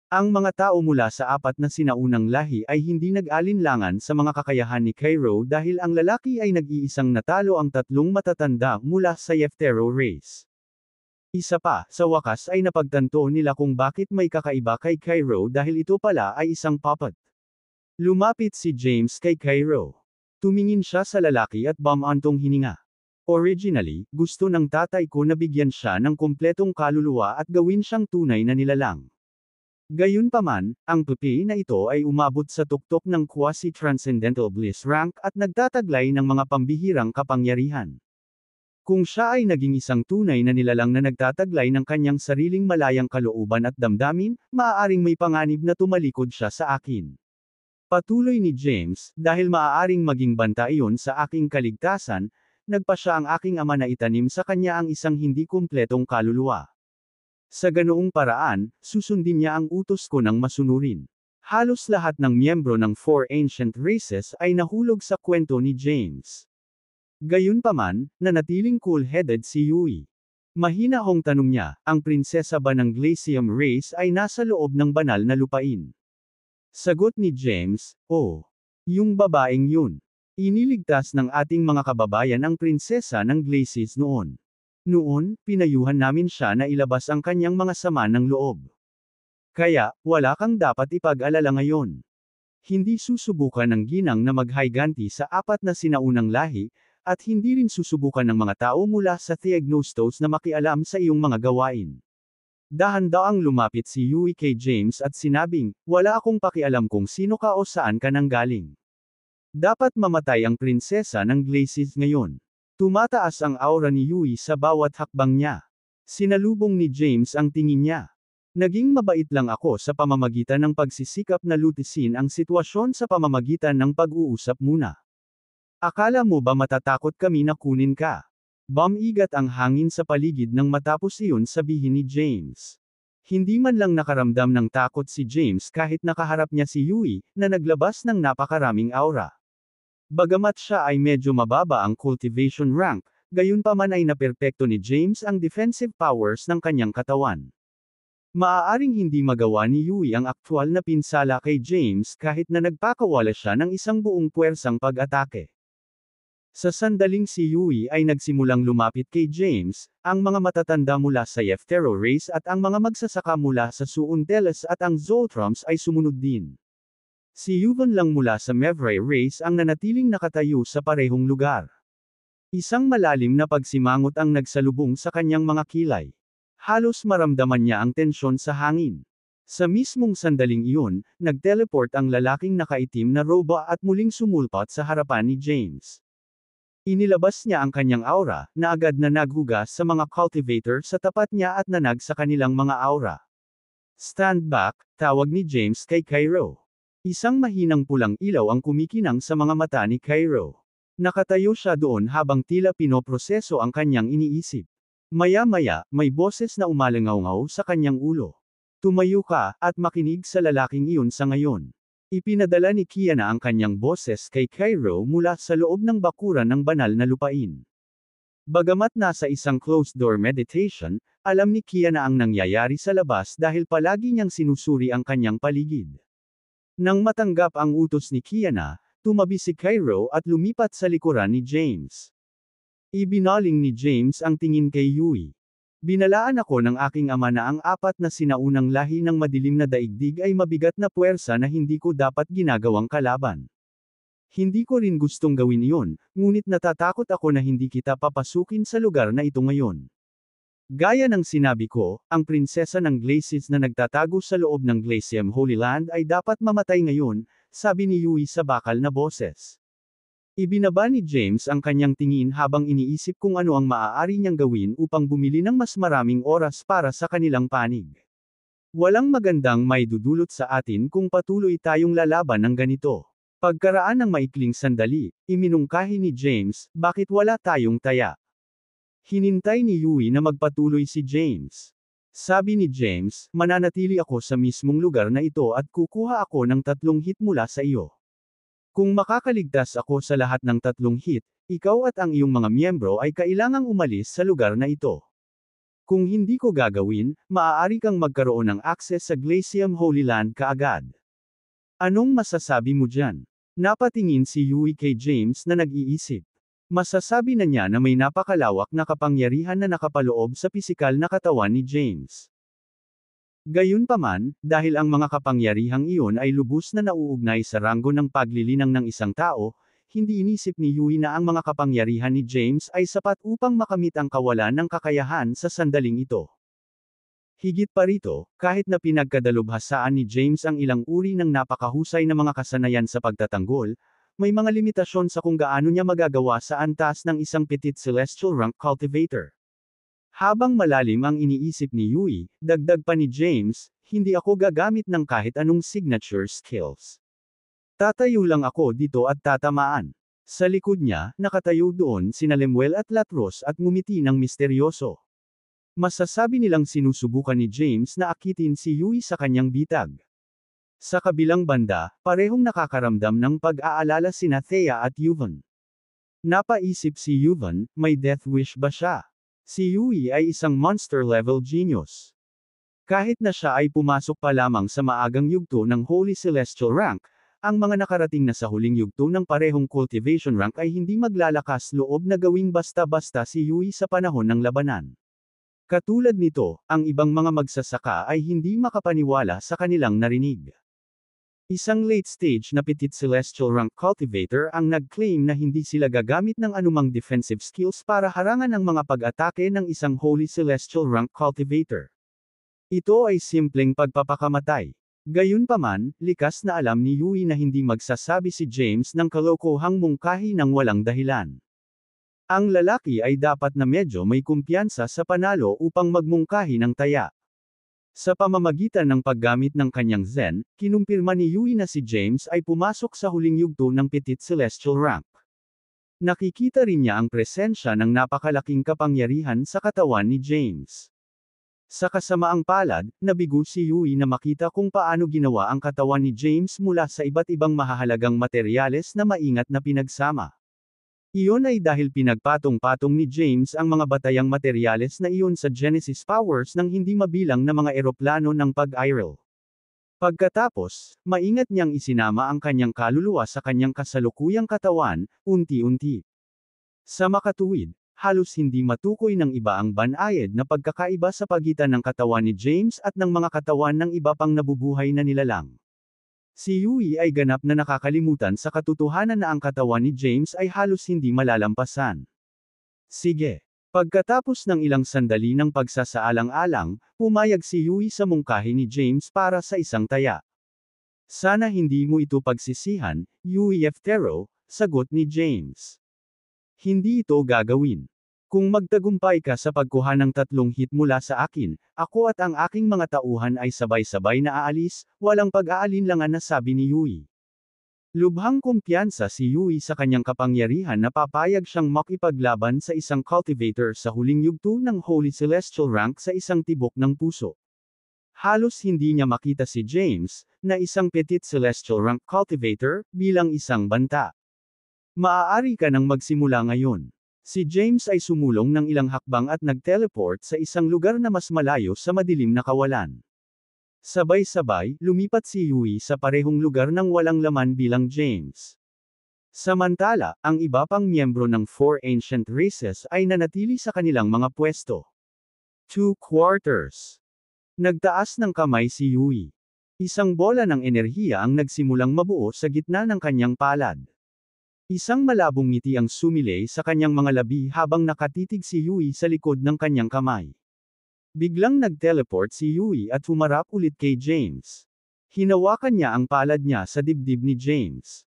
[SPEAKER 1] Ang mga tao mula sa apat na sinaunang lahi ay hindi nag-alinlangan sa mga kakayahan ni Cairo dahil ang lalaki ay nag-iisang natalo ang tatlong matatanda mula sa Yeftero race. Isa pa, sa wakas ay napagtanto nila kung bakit may kakaiba kay Cairo dahil ito pala ay isang puppet. Lumapit si James kay Cairo. Tumingin siya sa lalaki at bumantong hininga. Originally, gusto ng tatay ko na bigyan siya ng kumpletong kaluluwa at gawin siyang tunay na nilalang. Gayunpaman, ang pupi na ito ay umabot sa tuktok ng quasi-transcendental bliss rank at nagtataglay ng mga pambihirang kapangyarihan. Kung siya ay naging isang tunay na nilalang na nagtataglay ng kanyang sariling malayang kalooban at damdamin, maaaring may panganib na tumalikod siya sa akin. Patuloy ni James, dahil maaaring maging banta iyon sa aking kaligtasan, nagpa siya ang aking ama na itanim sa kanya ang isang hindi kumpletong kaluluwa. Sa ganoong paraan, susundin niya ang utos ko ng masunurin. Halos lahat ng miyembro ng Four Ancient Races ay nahulog sa kwento ni James. Gayunpaman, nanatiling cool-headed si Yui. Mahina hong tanong niya, ang prinsesa ba ng Glacium race ay nasa loob ng banal na lupain? Sagot ni James, oh. Yung babaeng yun. Iniligtas ng ating mga kababayan ang prinsesa ng Glacis noon. Noon, pinayuhan namin siya na ilabas ang kanyang mga sama ng loob. Kaya, wala kang dapat ipag-alala ngayon. Hindi susubukan ng ginang na maghayganti sa apat na sinaunang lahi, at hindi rin susubukan ng mga tao mula sa Theognostos na makialam sa iyong mga gawain. Dahan-daang lumapit si Yui kay James at sinabing, wala akong pakialam kung sino ka o saan ka nanggaling. Dapat mamatay ang prinsesa ng Glacis ngayon. Tumataas ang aura ni Yui sa bawat hakbang niya. Sinalubong ni James ang tingin niya. Naging mabait lang ako sa pamamagitan ng pagsisikap na lutisin ang sitwasyon sa pamamagitan ng pag-uusap muna. Akala mo ba matatakot kami na kunin ka? Bumigat ang hangin sa paligid nang matapos iyon sabihin ni James. Hindi man lang nakaramdam ng takot si James kahit nakaharap niya si Yui, na naglabas ng napakaraming aura. Bagamat siya ay medyo mababa ang cultivation rank, gayunpaman ay naperpekto ni James ang defensive powers ng kanyang katawan. Maaaring hindi magawa ni Yui ang aktwal na pinsala kay James kahit na nagpakawala siya ng isang buong puwersang pag-atake. Sa sandaling si Yui ay nagsimulang lumapit kay James, ang mga matatanda mula sa Yeftero race at ang mga magsasaka mula sa Suunteles at ang Zoltrams ay sumunod din. Si Yuvan lang mula sa Mevray race ang nanatiling nakatayo sa parehong lugar. Isang malalim na pagsimangot ang nagsalubong sa kanyang mga kilay. Halos maramdaman niya ang tensyon sa hangin. Sa mismong sandaling iyon, nag-teleport ang lalaking nakaitim na roba at muling sumulpat sa harapan ni James. Inilabas niya ang kanyang aura, na agad na naghugas sa mga cultivator sa tapat niya at nanag sa kanilang mga aura. Stand back, tawag ni James kay Cairo. Isang mahinang pulang ilaw ang kumikinang sa mga mata ni Cairo. Nakatayo siya doon habang tila pinoproseso ang kanyang iniisip. Maya-maya, may boses na umalangaw-ngaw sa kanyang ulo. Tumayo ka, at makinig sa lalaking iyon sa ngayon. Ipinadala ni Kiana ang kanyang boses kay Cairo mula sa loob ng bakuran ng banal na lupain. Bagamat nasa isang closed-door meditation, alam ni Kiana ang nangyayari sa labas dahil palagi niyang sinusuri ang kanyang paligid. Nang matanggap ang utos ni Kiana, Tumabi si Cairo at lumipat sa likuran ni James. Ibinaling ni James ang tingin kay Yui. Binalaan ako ng aking ama na ang apat na sinaunang lahi ng madilim na daigdig ay mabigat na puwersa na hindi ko dapat ginagawang kalaban. Hindi ko rin gustong gawin iyon, ngunit natatakot ako na hindi kita papasukin sa lugar na ito ngayon. Gaya ng sinabi ko, ang prinsesa ng Glacis na nagtatago sa loob ng Glacium Holy Land ay dapat mamatay ngayon, sabi ni Yui sa bakal na boses. Ibinaba ni James ang kanyang tingin habang iniisip kung ano ang maaari niyang gawin upang bumili ng mas maraming oras para sa kanilang panig. Walang magandang maidudulot sa atin kung patuloy tayong lalaban ng ganito. Pagkaraan ng maikling sandali, iminungkahi ni James, bakit wala tayong taya? Hinintay ni Yui na magpatuloy si James. Sabi ni James, mananatili ako sa mismong lugar na ito at kukuha ako ng 3 hit mula sa iyo. Kung makakaligtas ako sa lahat ng 3 hit, ikaw at ang iyong mga miyembro ay kailangang umalis sa lugar na ito. Kung hindi ko gagawin, maaari kang magkaroon ng access sa Glacium Holy Land kaagad. Anong masasabi mo dyan? Napatingin si Yui kay James na nag-iisip. Masasabi na niya na may napakalawak na kapangyarihan na nakapaloob sa pisikal na katawan ni James. Gayunpaman, dahil ang mga kapangyarihang iyon ay lubos na nauugnay sa ranggo ng paglilinang ng isang tao, hindi inisip ni Yui na ang mga kapangyarihan ni James ay sapat upang makamit ang kawalan ng kakayahan sa sandaling ito. Higit pa rito, kahit na pinagkadalubhasaan ni James ang ilang uri ng napakahusay na mga kasanayan sa pagtatanggol, may mga limitasyon sa kung gaano niya magagawa sa antas ng isang Petite Celestial Rank Cultivator. Habang malalim ang iniisip ni Yui, dagdag pa ni James, hindi ako gagamit ng kahit anong signature skills. Tatayo lang ako dito at tatamaan. Sa likod niya, nakatayo doon sina Lemuel at Latros at ngumiti ng misteryoso. Masasabi nilang sinusubukan ni James na akitin si Yui sa kanyang bitag. Sa kabilang banda, parehong nakakaramdam ng pag-aalala sina Thea at Yuvon. Napaisip si Yuvon, may death wish ba siya? Si Yui ay isang monster-level genius. Kahit na siya ay pumasok pa lamang sa maagang yugto ng Holy Celestial Rank, ang mga nakarating na sa huling yugto ng parehong cultivation rank ay hindi maglalakas loob na gawing basta-basta si Yui sa panahon ng labanan. Katulad nito, ang ibang mga magsasaka ay hindi makapaniwala sa kanilang narinig. Isang late-stage na Petite Celestial Rank Cultivator ang nag-claim na hindi sila gagamit ng anumang defensive skills para harangan ang mga pag-atake ng isang Holy Celestial Rank Cultivator. Ito ay simpleng pagpapakamatay. Gayunpaman, likas na alam ni Yui na hindi magsasabi si James ng kalokohang mungkahi ng walang dahilan. Ang lalaki ay dapat na medyo may kumpiyansa sa panalo upang magmungkahi ng taya. Sa pamamagitan ng paggamit ng kanyang Zen, kinumpirma ni Yui na si James ay pumasok sa huling yugto ng Petite Celestial Rank. Nakikita rin niya ang presensya ng napakalaking kapangyarihan sa katawan ni James. Sa kasamaang palad, nabigo si Yui na makita kung paano ginawa ang katawan ni James mula sa iba't ibang mahahalagang materyales na maingat na pinagsama. Iyon ay dahil pinagpatong-patong ni James ang mga batayang materyales na iyon sa Genesis powers ng hindi mabilang na mga eroplano ng pag-Irel. Pagkatapos, maingat niyang isinama ang kanyang kaluluwa sa kanyang kasalukuyang katawan, unti-unti. Sa makatuwid, halos hindi matukoy ng iba ang banayad na pagkakaiba sa pagitan ng katawan ni James at ng mga katawan ng iba pang nabubuhay na nilalang. Si Yui ay ganap na nakakalimutan sa katotohanan na ang katawan ni James ay halos hindi malalampasan. Sige. Pagkatapos ng ilang sandali ng pagsasaalang-alang, pumayag si Yui sa mungkahi ni James para sa isang taya. Sana hindi mo ito pagsisihan, Yui Ftero, sagot ni James. Hindi ito gagawin. Kung magtagumpay ka sa pagkuha ng 3 hit mula sa akin, ako at ang aking mga tauhan ay sabay-sabay na aalis, walang pag-aalinlangan na sabi ni Yui. Lubhang kumpiyansa si Yui sa kanyang kapangyarihan na papayag siyang makipaglaban sa isang cultivator sa huling yugto ng Holy Celestial Rank sa isang tibok ng puso. Halos hindi niya makita si James, na isang Petite Celestial Rank Cultivator, bilang isang banta. Maaari ka nang magsimula ngayon. Si James ay sumulong ng ilang hakbang at nag-teleport sa isang lugar na mas malayo sa madilim na kawalan. Sabay-sabay, lumipat si Yui sa parehong lugar ng walang laman bilang James. Samantala, ang iba pang miyembro ng Four Ancient Races ay nanatili sa kanilang mga pwesto. 2/4. Nagtaas ng kamay si Yui. Isang bola ng enerhiya ang nagsimulang mabuo sa gitna ng kanyang palad. Isang malabong ngiti ang sumilay sa kanyang mga labi habang nakatitig si Yui sa likod ng kanyang kamay. Biglang nag-teleport si Yui at humarap ulit kay James. Hinawakan niya ang palad niya sa dibdib ni James.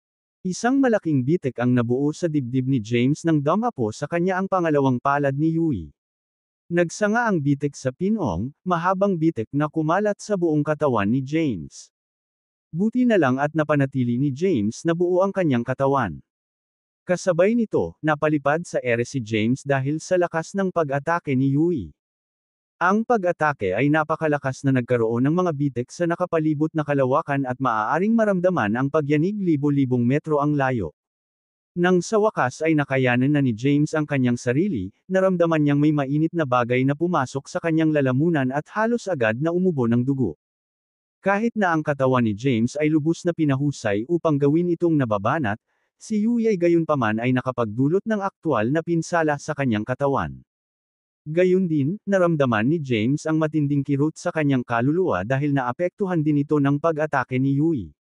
[SPEAKER 1] Isang malaking bitik ang nabuo sa dibdib ni James nang dumapo sa kanya ang pangalawang palad ni Yui. Nagsanga ang bitik sa pinong, mahabang bitik na kumalat sa buong katawan ni James. Buti na lang at napanatili ni James na buo ang kanyang katawan. Kasabay nito, napalipad sa ere si James dahil sa lakas ng pag-atake ni Yui. Ang pag-atake ay napakalakas na nagkaroon ng mga bitik sa nakapalibot na kalawakan at maaaring maramdaman ang pagyanig libo-libong metro ang layo. Nang sa wakas ay nakayanan na ni James ang kanyang sarili, naramdaman niyang may mainit na bagay na pumasok sa kanyang lalamunan at halos agad na umubo ng dugo. Kahit na ang katawan ni James ay lubos na pinahusay upang gawin itong nababanat, si Yui ay gayunpaman ay nakapagdulot ng aktwal na pinsala sa kanyang katawan. Gayun din, naramdaman ni James ang matinding kirot sa kanyang kaluluwa dahil naapektuhan din ito ng pag-atake ni Yui.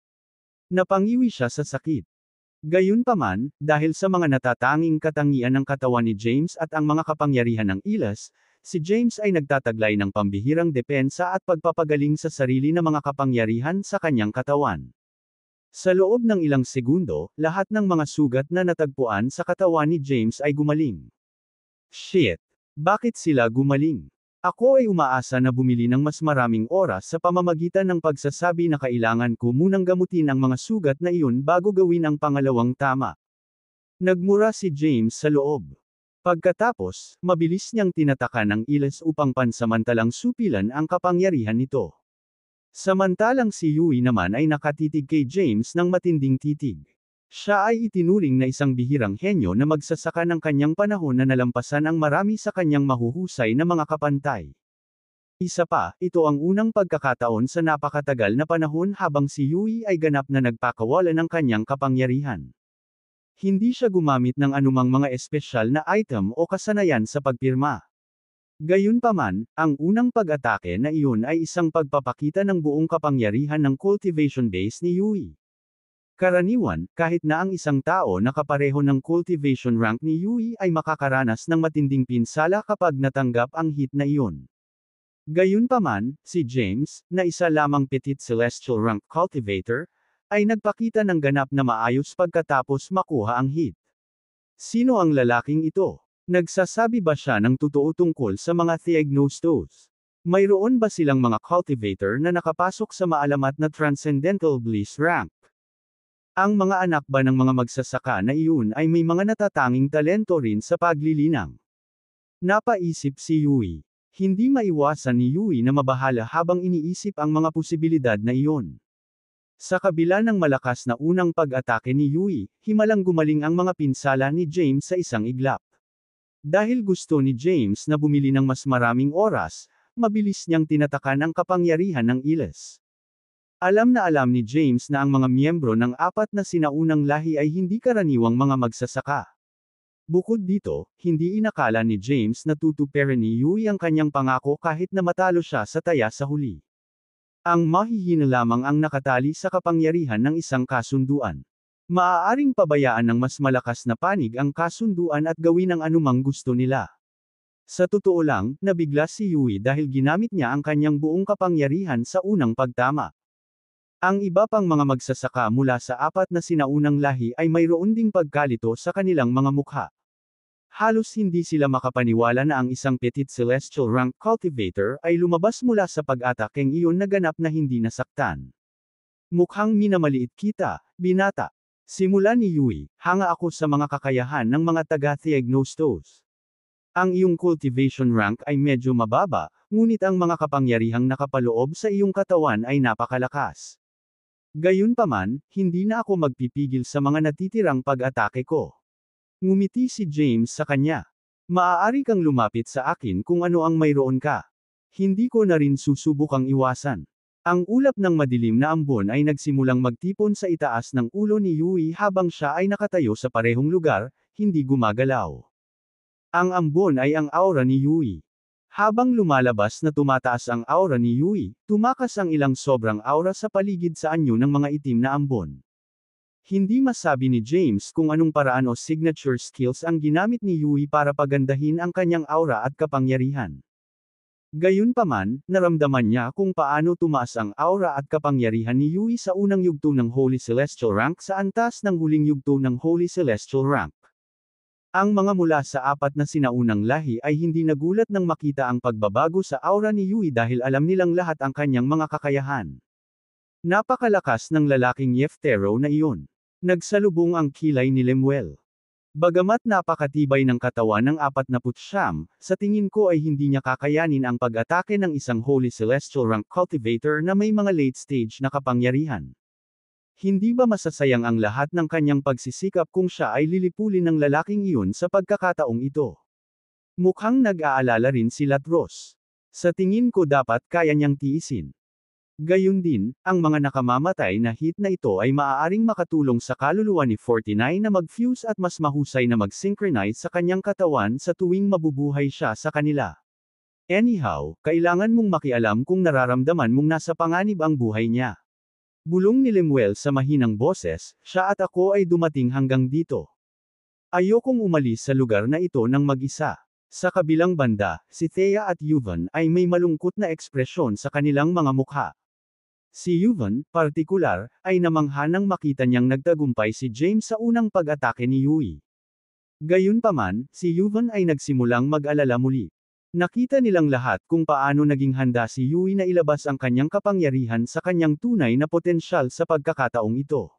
[SPEAKER 1] Napangiwi siya sa sakit. Gayunpaman, dahil sa mga natatanging katangian ng katawan ni James at ang mga kapangyarihan ng ilas, si James ay nagtataglay ng pambihirang depensa at pagpapagaling sa sarili na mga kapangyarihan sa kanyang katawan. Sa loob ng ilang segundo, lahat ng mga sugat na natagpuan sa katawan ni James ay gumaling. Shit! Bakit sila gumaling? Ako ay umaasa na bumili ng mas maraming oras sa pamamagitan ng pagsasabi na kailangan ko munang gamutin ang mga sugat na iyon bago gawin ang pangalawang tama. Nagmura si James sa loob. Pagkatapos, mabilis niyang tinatakan ang ilas upang pansamantalang supilan ang kapangyarihan nito. Samantalang si Yui naman ay nakatitig kay James ng matinding titig. Siya ay itinuring na isang bihirang henyo na magsasaka ng kanyang panahon na nalampasan ang marami sa kanyang mahuhusay na mga kapantay. Isa pa, ito ang unang pagkakataon sa napakatagal na panahon habang si Yui ay ganap na nagpakawala ng kanyang kapangyarihan. Hindi siya gumamit ng anumang mga espesyal na item o kasanayan sa pagpirma. Gayunpaman, ang unang pag-atake na iyon ay isang pagpapakita ng buong kapangyarihan ng cultivation base ni Yui. Karaniwan, kahit na ang isang tao na kapareho ng cultivation rank ni Yui ay makakaranas ng matinding pinsala kapag natanggap ang hit na iyon. Gayunpaman, si James, na isa lamang Petit Celestial rank cultivator, ay nagpakita ng ganap na maayos pagkatapos makuha ang hit. Sino ang lalaking ito? Nagsasabi ba siya ng totoo tungkol sa mga Theagnostos? Mayroon ba silang mga cultivator na nakapasok sa maalamat na Transcendental Bliss rank? Ang mga anak ba ng mga magsasaka na iyon ay may mga natatanging talento rin sa paglilinang? Napaisip si Yui. Hindi maiwasan ni Yui na mabahala habang iniisip ang mga posibilidad na iyon. Sa kabila ng malakas na unang pag-atake ni Yui, himalang gumaling ang mga pinsala ni James sa isang iglap. Dahil gusto ni James na bumili ng mas maraming oras, mabilis niyang tinatakan ang kapangyarihan ng ilas. Alam na alam ni James na ang mga miyembro ng apat na sinaunang lahi ay hindi karaniwang mga magsasaka. Bukod dito, hindi inakala ni James na tutuparin ni Yui ang kanyang pangako kahit na matalo siya sa taya sa huli. Ang mahihina lamang ang nakatali sa kapangyarihan ng isang kasunduan. Maaaring pabayaan ng mas malakas na panig ang kasunduan at gawin ang anumang gusto nila. Sa totoo lang, nabigla si Yui dahil ginamit niya ang kanyang buong kapangyarihan sa unang pagtama. Ang iba pang mga magsasaka mula sa apat na sinaunang lahi ay mayroon ding pagkalito sa kanilang mga mukha. Halos hindi sila makapaniwala na ang isang Petit Celestial rank cultivator ay lumabas mula sa pag-atakeng iyon na ganap na hindi nasaktan. Mukhang minamaliit kita, binata. Simula ni Yui, hanga ako sa mga kakayahan ng mga taga-Theagnostos. Ang iyong cultivation rank ay medyo mababa, ngunit ang mga kapangyarihang nakapaloob sa iyong katawan ay napakalakas. Gayunpaman, hindi na ako magpipigil sa mga natitirang pag-atake ko. Ngumiti si James sa kanya. Maaari kang lumapit sa akin kung ano ang mayroon ka. Hindi ko na rin susubukang iwasan. Ang ulap ng madilim na ambon ay nagsimulang magtipon sa itaas ng ulo ni Yui habang siya ay nakatayo sa parehong lugar, hindi gumagalaw. Ang ambon ay ang aura ni Yui. Habang lumalabas na tumataas ang aura ni Yui, tumakas ang ilang sobrang aura sa paligid sa anyo ng mga itim na ambon. Hindi masabi ni James kung anong paraan o signature skills ang ginamit ni Yui para pagandahin ang kanyang aura at kapangyarihan. Gayunpaman, naramdaman niya kung paano tumaas ang aura at kapangyarihan ni Yui sa unang yugto ng Holy Celestial Rank sa antas ng huling yugto ng Holy Celestial Rank. Ang mga mula sa apat na sinaunang lahi ay hindi nagulat nang makita ang pagbabago sa aura ni Yui dahil alam nilang lahat ang kanyang mga kakayahan. Napakalakas ng lalaking Yeftero na iyon. Nagsalubong ang kilay ni Lemuel. Bagamat napakatibay ng katawan ng 49, sa tingin ko ay hindi niya kakayanin ang pag-atake ng isang Holy Celestial Rank Cultivator na may mga late stage na kapangyarihan. Hindi ba masasayang ang lahat ng kanyang pagsisikap kung siya ay lilipulin ng lalaking iyon sa pagkakataong ito? Mukhang nag-aalala rin si Latros. Sa tingin ko dapat kaya niyang tiisin. Gayun din, ang mga nakamamatay na hit na ito ay maaaring makatulong sa kaluluwa ni 49 na mag-fuse at mas mahusay na mag-synchronize sa kanyang katawan sa tuwing mabubuhay siya sa kanila. Anyhow, kailangan mong makialam kung nararamdaman mong nasa panganib ang buhay niya. Bulong ni Lemuel sa mahinang boses, siya at ako ay dumating hanggang dito. Ayokong umalis sa lugar na ito ng mag-isa. Sa kabilang banda, si Thea at Yuvan ay may malungkot na ekspresyon sa kanilang mga mukha. Si Yuvan, partikular, ay namangha nang makita niyang nagtagumpay si James sa unang pag-atake ni Yui. Gayunpaman, si Yuvan ay nagsimulang mag-alala muli. Nakita nilang lahat kung paano naging handa si Yui na ilabas ang kanyang kapangyarihan sa kanyang tunay na potensyal sa pagkakataong ito.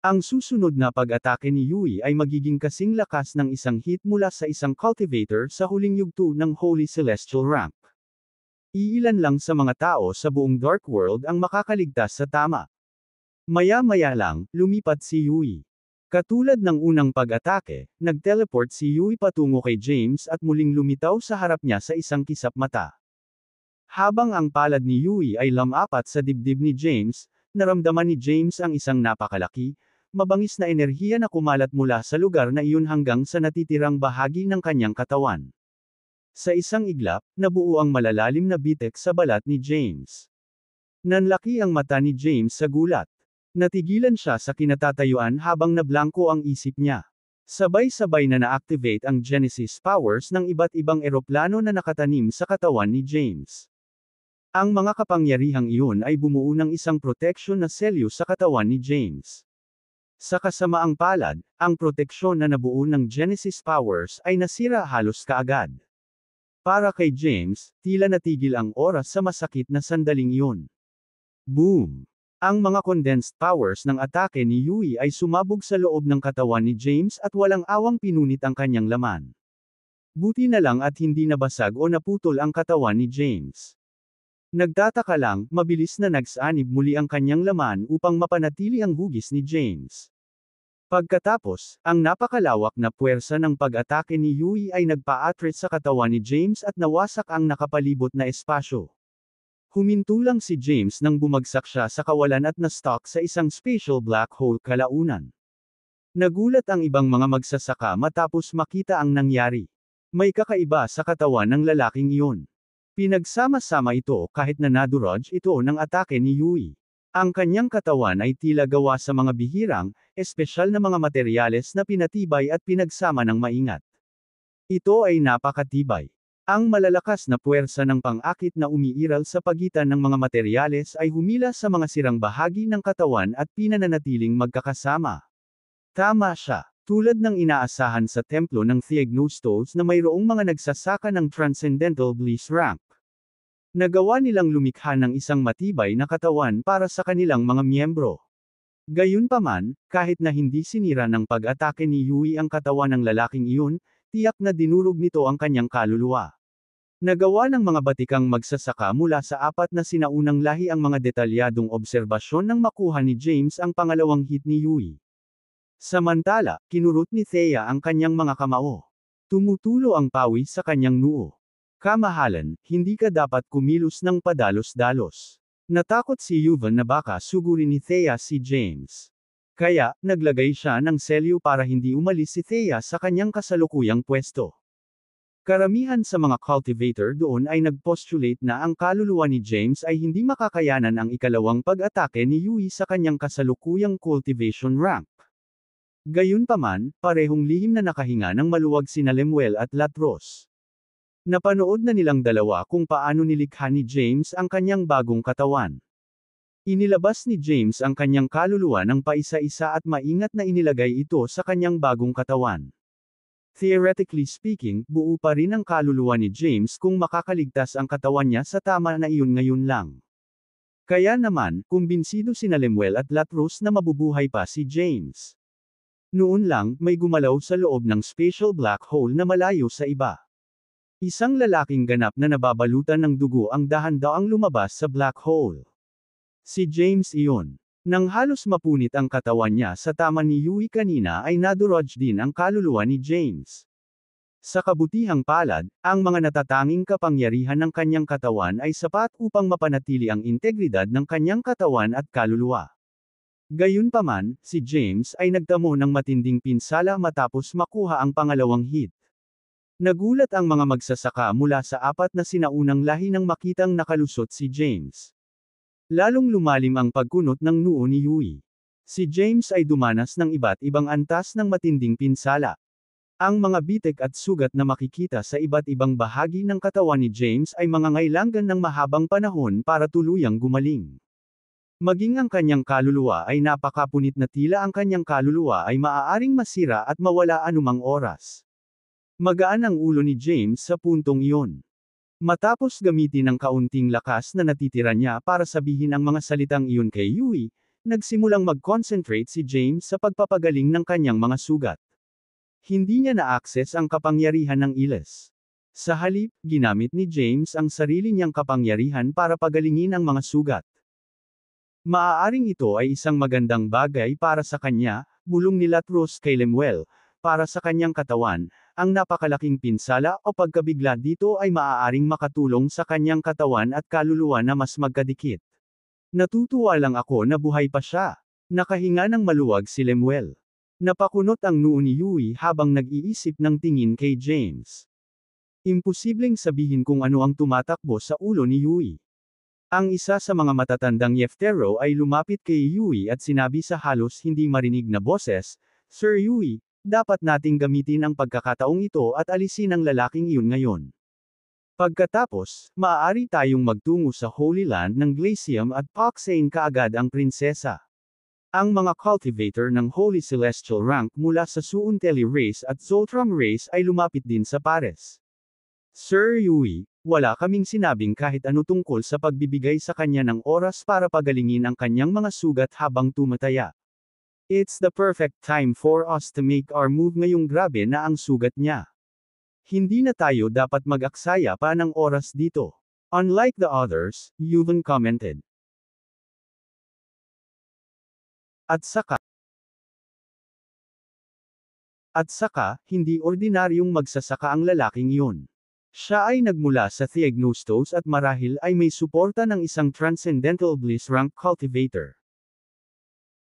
[SPEAKER 1] Ang susunod na pag-atake ni Yui ay magiging kasing lakas ng isang hit mula sa isang cultivator sa huling yugto ng Holy Celestial Rank. Iilan lang sa mga tao sa buong Dark World ang makakaligtas sa tama. Maya-maya lang, lumipat si Yui. Katulad ng unang pag-atake, nag-teleport si Yui patungo kay James at muling lumitaw sa harap niya sa isang kisap mata. Habang ang palad ni Yui ay lamapat sa dibdib ni James, naramdaman ni James ang isang napakalaki, mabangis na enerhiya na kumalat mula sa lugar na iyon hanggang sa natitirang bahagi ng kanyang katawan. Sa isang iglap, nabuo ang malalalim na bitek sa balat ni James. Nanlaki ang mata ni James sa gulat. Natigilan siya sa kinatatayuan habang nablangko ang isip niya. Sabay-sabay na na-activate ang Genesis powers ng iba't ibang eroplano na nakatanim sa katawan ni James. Ang mga kapangyarihang iyon ay bumuo ng isang proteksyon na selyo sa katawan ni James. Sa kasamaang palad, ang proteksyon na nabuo ng Genesis powers ay nasira halos kaagad. Para kay James, tila natigil ang oras sa masakit na sandaling iyon. Boom! Ang mga condensed powers ng atake ni Yui ay sumabog sa loob ng katawan ni James at walang awang pinunit ang kanyang laman. Buti na lang at hindi nabasag o naputol ang katawan ni James. Nagtataka lang, mabilis na nagsanib muli ang kanyang laman upang mapanatili ang hugis ni James. Pagkatapos, ang napakalawak na puwersa ng pag-atake ni Yui ay nagpa-attract sa katawan ni James at nawasak ang nakapalibot na espasyo. Huminto lang si James nang bumagsak siya sa kawalan at na-stuck sa isang spatial black hole kalaunan. Nagulat ang ibang mga magsasaka matapos makita ang nangyari. May kakaiba sa katawan ng lalaking iyon. Pinagsama-sama ito kahit na nadurog ito ng atake ni Yui. Ang kanyang katawan ay tila gawa sa mga bihirang, espesyal na mga materyales na pinatibay at pinagsama ng maingat. Ito ay napakatibay. Ang malalakas na puwersa ng pang-akit na umiiral sa pagitan ng mga materyales ay humila sa mga sirang bahagi ng katawan at pinananatiling magkakasama. Tama siya. Tulad ng inaasahan sa templo ng Theognostos na mayroong mga nagsasaka ng Transcendental Bliss rank. Nagawa nilang lumikha ng isang matibay na katawan para sa kanilang mga miyembro. Gayunpaman, kahit na hindi sinira ng pag-atake ni Yui ang katawan ng lalaking iyon, tiyak na dinurog nito ang kanyang kaluluwa. Nagawa ng mga batikang magsasaka mula sa apat na sinaunang lahi ang mga detalyadong obserbasyon nang makuha ni James ang pangalawang hit ni Yui. Samantala, kinurot ni Thea ang kanyang mga kamao. Tumutulo ang pawis sa kanyang noo. Kamahalan, hindi ka dapat kumilos ng padalos-dalos. Natakot si Yuvan na baka sugurin ni Thea si James. Kaya, naglagay siya ng selyo para hindi umalis si Thea sa kanyang kasalukuyang pwesto. Karamihan sa mga cultivator doon ay nagpostulate na ang kaluluwa ni James ay hindi makakayanan ang ikalawang pag-atake ni Yui sa kanyang kasalukuyang cultivation rank. Gayunpaman, parehong lihim na nakahinga ng maluwag sina Lemuel at Latros. Napanood na nilang dalawa kung paano nilikha ni James ang kanyang bagong katawan. Inilabas ni James ang kanyang kaluluwa ng paisa-isa at maingat na inilagay ito sa kanyang bagong katawan. Theoretically speaking, buo pa rin ang kaluluwa ni James kung makakaligtas ang katawan niya sa tama na iyon ngayon lang. Kaya naman, kumbinsido sina Lemuel at Latros na mabubuhay pa si James. Noon lang, may gumalaw sa loob ng spatial black hole na malayo sa iba. Isang lalaking ganap na nababalutan ng dugo ang dahan-daang lumabas sa black hole. Si James iyon. Nang halos mapunit ang katawan niya sa tama ni Yui kanina ay nadurog din ang kaluluwa ni James. Sa kabutihang palad, ang mga natatanging kapangyarihan ng kanyang katawan ay sapat upang mapanatili ang integridad ng kanyang katawan at kaluluwa. Gayunpaman, si James ay nagtamo ng matinding pinsala matapos makuha ang pangalawang hit. Nagulat ang mga magsasaka mula sa apat na sinaunang lahi nang makitang nakalusot si James. Lalong lumalim ang pagkunot ng noo ni Yui. Si James ay dumanas ng iba't ibang antas ng matinding pinsala. Ang mga bitik at sugat na makikita sa iba't ibang bahagi ng katawan ni James ay mangangailangan ng mahabang panahon para tuluyang gumaling. Maging ang kanyang kaluluwa ay napakapunit na tila ang kanyang kaluluwa ay maaaring masira at mawala anumang oras. Magaan ang ulo ni James sa puntong iyon. Matapos gamitin ang kaunting lakas na natitira niya para sabihin ang mga salitang iyon kay Yui, nagsimulang mag-concentrate si James sa pagpapagaling ng kanyang mga sugat. Hindi niya na-access ang kapangyarihan ng Iles. Sa halip, ginamit ni James ang sarili niyang kapangyarihan para pagalingin ang mga sugat. Maaaring ito ay isang magandang bagay para sa kanya, bulong ni Latros kay Lemuel, para sa kanyang katawan. Ang napakalaking pinsala o pagkabigla dito ay maaaring makatulong sa kanyang katawan at kaluluwa na mas magkadikit. Natutuwa lang ako na buhay pa siya. Nakahinga ng maluwag si Lemuel. Napakunot ang noo ni Yui habang nag-iisip ng tingin kay James. Imposibleng sabihin kung ano ang tumatakbo sa ulo ni Yui. Ang isa sa mga matatandang Yeftero ay lumapit kay Yui at sinabi sa halos hindi marinig na boses, "Sir Yui, dapat nating gamitin ang pagkakataong ito at alisin ang lalaking iyon ngayon. Pagkatapos, maaari tayong magtungo sa Holy Land ng Glacium at paksain kaagad ang prinsesa." Ang mga cultivator ng Holy Celestial Rank mula sa Suunteli Race at Zoltram Race ay lumapit din sa pares. "Sir Yui, wala kaming sinabing kahit ano tungkol sa pagbibigay sa kanya ng oras para pagalingin ang kanyang mga sugat habang tumataya. It's the perfect time for us to make our move ngayong grabe na ang sugat niya. Hindi na tayo dapat mag-aksaya pa ng oras dito. Unlike the others," Yuvan commented. At saka, hindi ordinaryong magsasaka ang lalaking iyon. Siya ay nagmula sa Theagnostos at marahil ay may suporta ng isang Transcendental Bliss rank cultivator.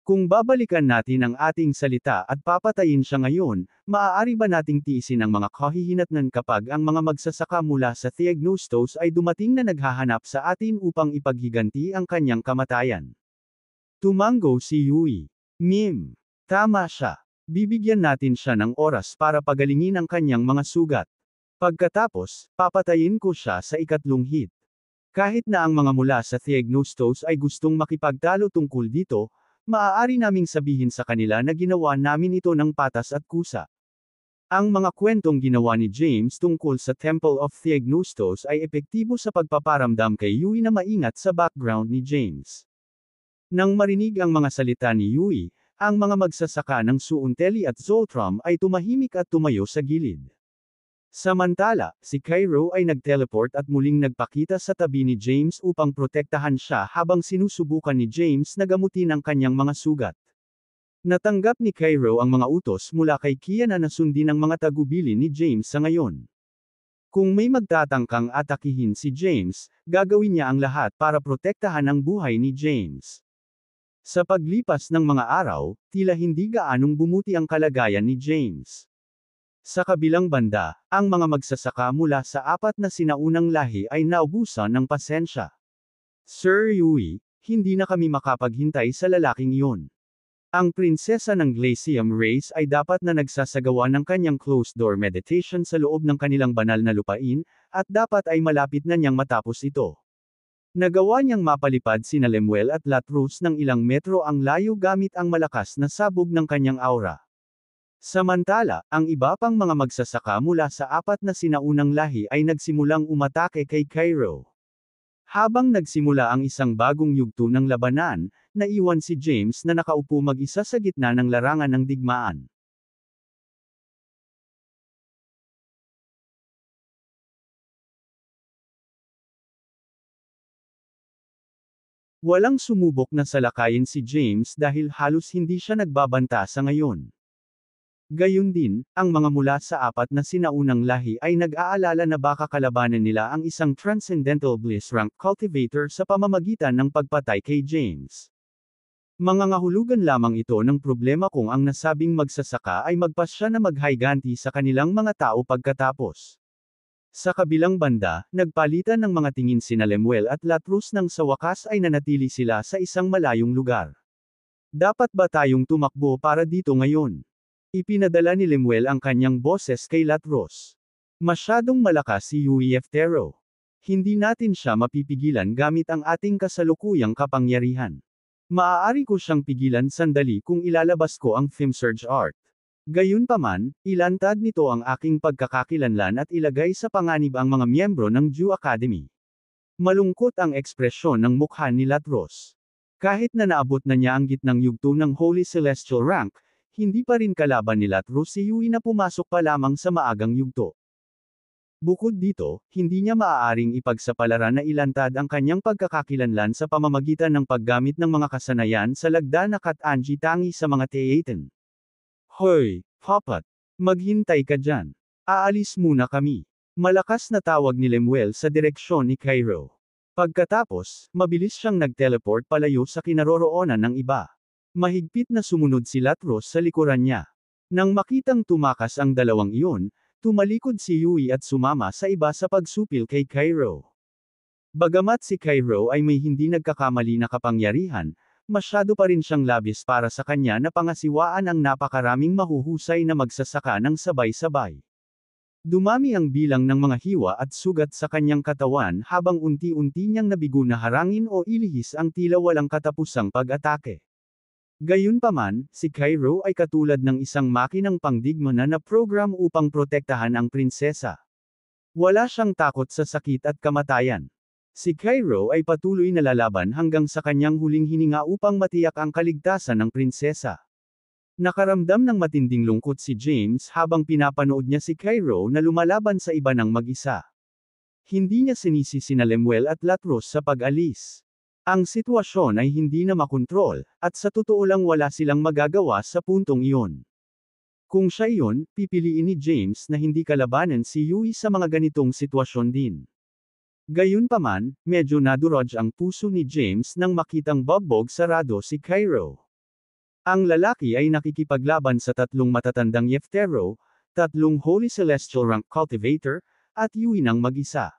[SPEAKER 1] Kung babalikan natin ang ating salita at papatayin siya ngayon, maaari ba nating tiisin ang mga kahihinatnan kapag ang mga magsasaka mula sa Theagnostos ay dumating na naghahanap sa atin upang ipaghiganti ang kanyang kamatayan? Tumango si Yui. Tama siya. Bibigyan natin siya ng oras para pagalingin ang kanyang mga sugat. Pagkatapos, papatayin ko siya sa ikatlong hit. Kahit na ang mga mula sa Theagnostos ay gustong makipagtalo tungkol dito, maaari naming sabihin sa kanila na ginawa namin ito ng patas at kusa. Ang mga kwentong ginawa ni James tungkol sa Temple of Theagnostos ay epektibo sa pagpaparamdam kay Yui na maingat sa background ni James. Nang marinig ang mga salita ni Yui, ang mga magsasaka ng Suunteli at Zoltram ay tumahimik at tumayo sa gilid. Samantala, si Cairo ay nag-teleport at muling nagpakita sa tabi ni James upang protektahan siya habang sinusubukan ni James na gamutin ang kanyang mga sugat. Natanggap ni Cairo ang mga utos mula kay Kian na nasundin ang mga tagubilin ni James sa ngayon. Kung may magtatangkang atakihin si James, gagawin niya ang lahat para protektahan ang buhay ni James. Sa paglipas ng mga araw, tila hindi gaanong bumuti ang kalagayan ni James. Sa kabilang banda, ang mga magsasaka mula sa apat na sinaunang lahi ay naubusan ng pasensya. Sir Yui, hindi na kami makapaghintay sa lalaking iyon. Ang prinsesa ng Glacium race ay dapat na nagsasagawa ng kanyang closed-door meditation sa loob ng kanilang banal na lupain, at dapat ay malapit na niyang matapos ito. Nagawa niyang mapalipad sina Lemuel at Latrus ng ilang metro ang layo gamit ang malakas na sabog ng kanyang aura. Samantala, ang iba pang mga magsasaka mula sa apat na sinaunang lahi ay nagsimulang umatake kay Cairo. Habang nagsimula ang isang bagong yugto ng labanan, naiwan si James na nakaupo mag-isa sa gitna ng larangan ng digmaan. Walang sumubok na salakayin si James dahil halos hindi siya nagbabanta sa ngayon. Gayun din, ang mga mula sa apat na sinaunang lahi ay nag-aalala na baka kalabanan nila ang isang Transcendental Bliss rank cultivator sa pamamagitan ng pagpatay kay James. Mangangahulugan lamang ito ng problema kung ang nasabing magsasaka ay magpasya na maghiganti sa kanilang mga tao pagkatapos. Sa kabilang banda, nagpalitan ng mga tingin sina Lemuel at Latrus nang sa wakas ay nanatili sila sa isang malayong lugar. Dapat ba tayong tumakbo para dito ngayon? Ipinadala ni Lemuel ang kanyang boses kay Latrus. Masyadong malakas si Yui Eftero. Hindi natin siya mapipigilan gamit ang ating kasalukuyang kapangyarihan. Maaari ko siyang pigilan sandali kung ilalabas ko ang Themsurge Art. Gayunpaman, ilantad nito ang aking pagkakakilanlan at ilagay sa panganib ang mga miyembro ng Jew Academy. Malungkot ang ekspresyon ng mukha ni Latrus. Kahit na naabot na niya ang gitnang yugto ng Holy Celestial Rank, hindi pa rin kalaban ni Latrus si Yui na pumasok pa lamang sa maagang yugto. Bukod dito, hindi niya maaaring ipagsapalaran na ilantad ang kanyang pagkakakilanlan sa pamamagitan ng paggamit ng mga kasanayan sa lagda na Kat-Anji tangi sa mga Theaten. Hoy, Papat! Maghintay ka dyan. Aalis muna kami. Malakas na tawag ni Lemuel sa direksyon ni Cairo. Pagkatapos, mabilis siyang nag-teleport palayo sa kinaroroonan ng iba. Mahigpit na sumunod si Latrus sa likuran niya. Nang makitang tumakas ang dalawang iyon, tumalikod si Yui at sumama sa iba sa pagsupil kay Cairo. Bagamat si Cairo ay may hindi nagkakamali na kapangyarihan, masyado pa rin siyang labis para sa kanya na pangasiwaan ang napakaraming mahuhusay na magsasaka ng sabay-sabay. Dumami ang bilang ng mga hiwa at sugat sa kanyang katawan habang unti-unti niyang nabigo na harangin o ilihis ang tila walang katapusang pag-atake. Gayunpaman, si Cairo ay katulad ng isang makinang pangdigmana na program upang protektahan ang prinsesa. Wala siyang takot sa sakit at kamatayan. Si Cairo ay patuloy na lalaban hanggang sa kanyang huling hininga upang matiyak ang kaligtasan ng prinsesa. Nakaramdam ng matinding lungkot si James habang pinapanood niya si Cairo na lumalaban sa iba ng mag-isa. Hindi niya sinisi sina Lemuel at Latrus sa pag-alis. Ang sitwasyon ay hindi na makontrol, at sa totoo lang wala silang magagawa sa puntong iyon. Kung siya iyon, pipiliin ni James na hindi kalabanan si Yui sa mga ganitong sitwasyon din. Gayunpaman, medyo nadurog ang puso ni James nang makitang bugbog sarado si Cairo. Ang lalaki ay nakikipaglaban sa tatlong matatandang Yeftero, tatlong Holy Celestial Rank Cultivator, at Yui ng mag-isa.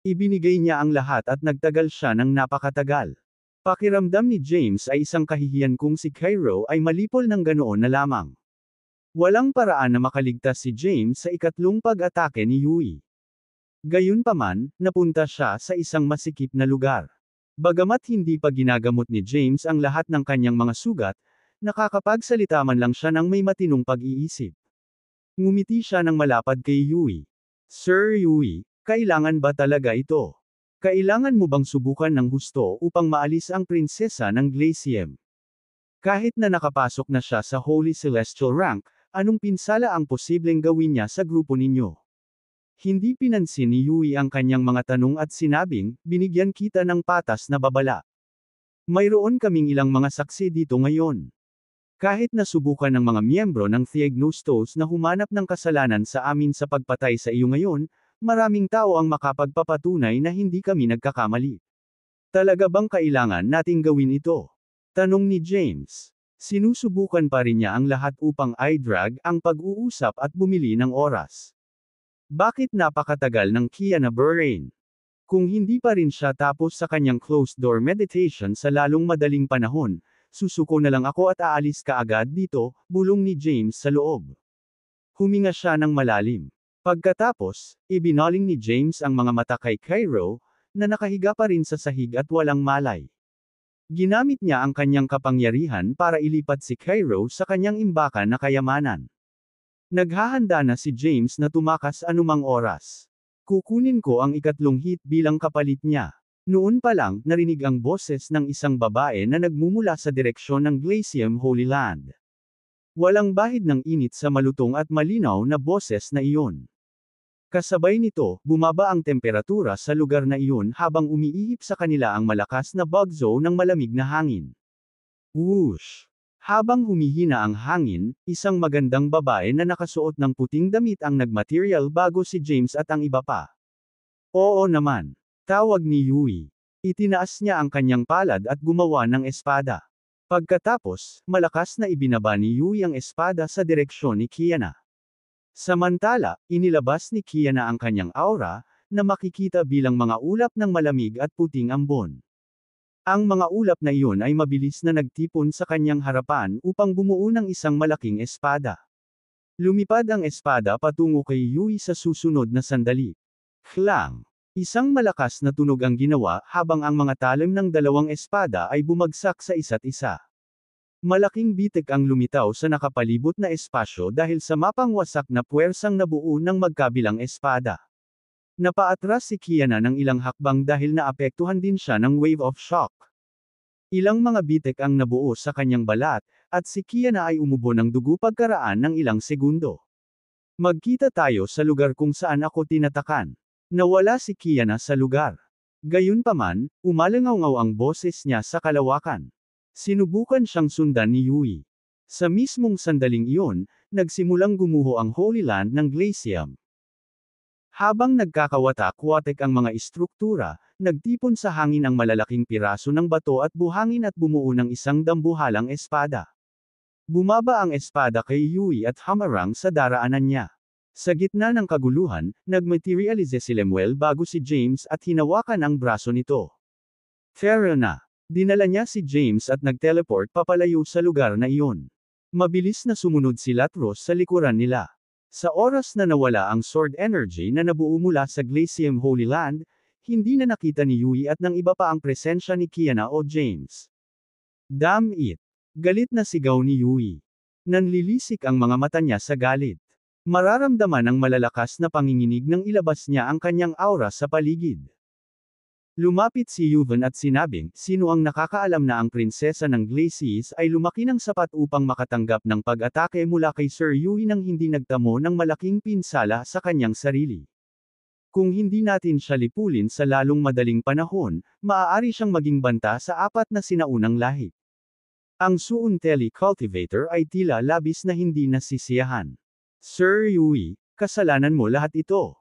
[SPEAKER 1] Ibinigay niya ang lahat at nagtagal siya ng napakatagal. Pakiramdam ni James ay isang kahihiyan kung si Cairo ay malipol ng ganoon na lamang. Walang paraan na makaligtas si James sa ikatlong pag-atake ni Yui. Gayunpaman, napunta siya sa isang masikip na lugar. Bagamat hindi pa ginagamot ni James ang lahat ng kanyang mga sugat, nakakapagsalita man lang siya ng may matinong pag-iisip. Ngumiti siya ng malapad kay Yui. Sir Yui, kailangan ba talaga ito? Kailangan mo bang subukan ng husto upang maalis ang prinsesa ng Glacium? Kahit na nakapasok na siya sa Holy Celestial Rank, anong pinsala ang posibleng gawin niya sa grupo ninyo? Hindi pinansin ni Yui ang kanyang mga tanong at sinabing, binigyan kita ng patas na babala. Mayroon kaming ilang mga saksi dito ngayon. Kahit nasubukan ng mga miyembro ng Theagnostos na humanap ng kasalanan sa amin sa pagpatay sa iyo ngayon, maraming tao ang makapagpapatunay na hindi kami nagkakamali. Talaga bang kailangan nating gawin ito? Tanong ni James. Sinusubukan pa rin niya ang lahat upang i-drag ang pag-uusap at bumili ng oras. Bakit napakatagal ng Kiana Burrain? Kung hindi pa rin siya tapos sa kanyang closed-door meditation sa lalong madaling panahon, susuko na lang ako at aalis ka agad dito, bulong ni James sa loob. Huminga siya ng malalim. Pagkatapos, ibinaling ni James ang mga mata kay Cairo, na nakahiga pa rin sa sahig at walang malay. Ginamit niya ang kanyang kapangyarihan para ilipat si Cairo sa kanyang imbakan na kayamanan. Naghahanda na si James na tumakas anumang oras. Kukunin ko ang ikatlong hit bilang kapalit niya. Noon pa lang, narinig ang boses ng isang babae na nagmumula sa direksyon ng Glacium Holy Land. Walang bahid ng init sa malutong at malinaw na boses na iyon. Kasabay nito, bumaba ang temperatura sa lugar na iyon habang umiihip sa kanila ang malakas na bugzo ng malamig na hangin. Whoosh! Habang humihina ang hangin, isang magandang babae na nakasuot ng puting damit ang nagmaterial bago si James at ang iba pa. Oo naman. Tawag ni Yui. Itinaas niya ang kanyang palad at gumawa ng espada. Pagkatapos, malakas na ibinaba ni Yui ang espada sa direksyon ni Kiana. Samantala, inilabas ni Kiana ang kanyang aura, na makikita bilang mga ulap ng malamig at puting ambon. Ang mga ulap na iyon ay mabilis na nagtipon sa kanyang harapan upang bumuo ng isang malaking espada. Lumipad ang espada patungo kay Yui sa susunod na sandali. Klang! Isang malakas na tunog ang ginawa habang ang mga talim ng dalawang espada ay bumagsak sa isa't isa. Malaking bitik ang lumitaw sa nakapalibot na espasyo dahil sa mapangwasak na puwersang nabuo ng magkabilang espada. Napaatras si Kiana ng ilang hakbang dahil naapektuhan din siya ng wave of shock. Ilang mga bitik ang nabuo sa kanyang balat, at si Kiana ay umubo ng dugo pagkaraan ng ilang segundo. Magkita tayo sa lugar kung saan ako tinatakan. Nawala si Kiana sa lugar. Gayunpaman, umalangaw ang boses niya sa kalawakan. Sinubukan siyang sundan ni Yui. Sa mismong sandaling iyon, nagsimulang gumuho ang Holy Land ng Glacium. Habang nagkakawatak-watek ang mga istruktura, nagtipon sa hangin ang malalaking piraso ng bato at buhangin at bumuo ng isang dambuhalang espada. Bumaba ang espada kay Yui at hamarang sa daraanan niya. Sa gitna ng kaguluhan, nagmaterialize si Lemuel bago si James at hinawakan ang braso nito. Fair na. Dinala niya si James at nagteleport papalayo sa lugar na iyon. Mabilis na sumunod si Latros sa likuran nila. Sa oras na nawala ang sword energy na nabuo mula sa Glacium Holy Land, hindi na nakita ni Yui at ng iba pa ang presensya ni Kiana o James. Damn it! Galit na sigaw ni Yui. Nanlilisik ang mga mata niya sa galit. Mararamdaman ang malalakas na panginginig nang ilabas niya ang kanyang aura sa paligid. Lumapit si Yuvan at sinabing, sino ang nakakaalam na ang prinsesa ng Glacies ay lumaki ng sapat upang makatanggap ng pag-atake mula kay Sir Yui nang hindi nagtamo ng malaking pinsala sa kanyang sarili. Kung hindi natin siya lipulin sa lalong madaling panahon, maaari siyang maging banta sa apat na sinaunang lahi. Ang Suunteli Cultivator ay tila labis na hindi nasisiyahan. Sir Yui, kasalanan mo lahat ito.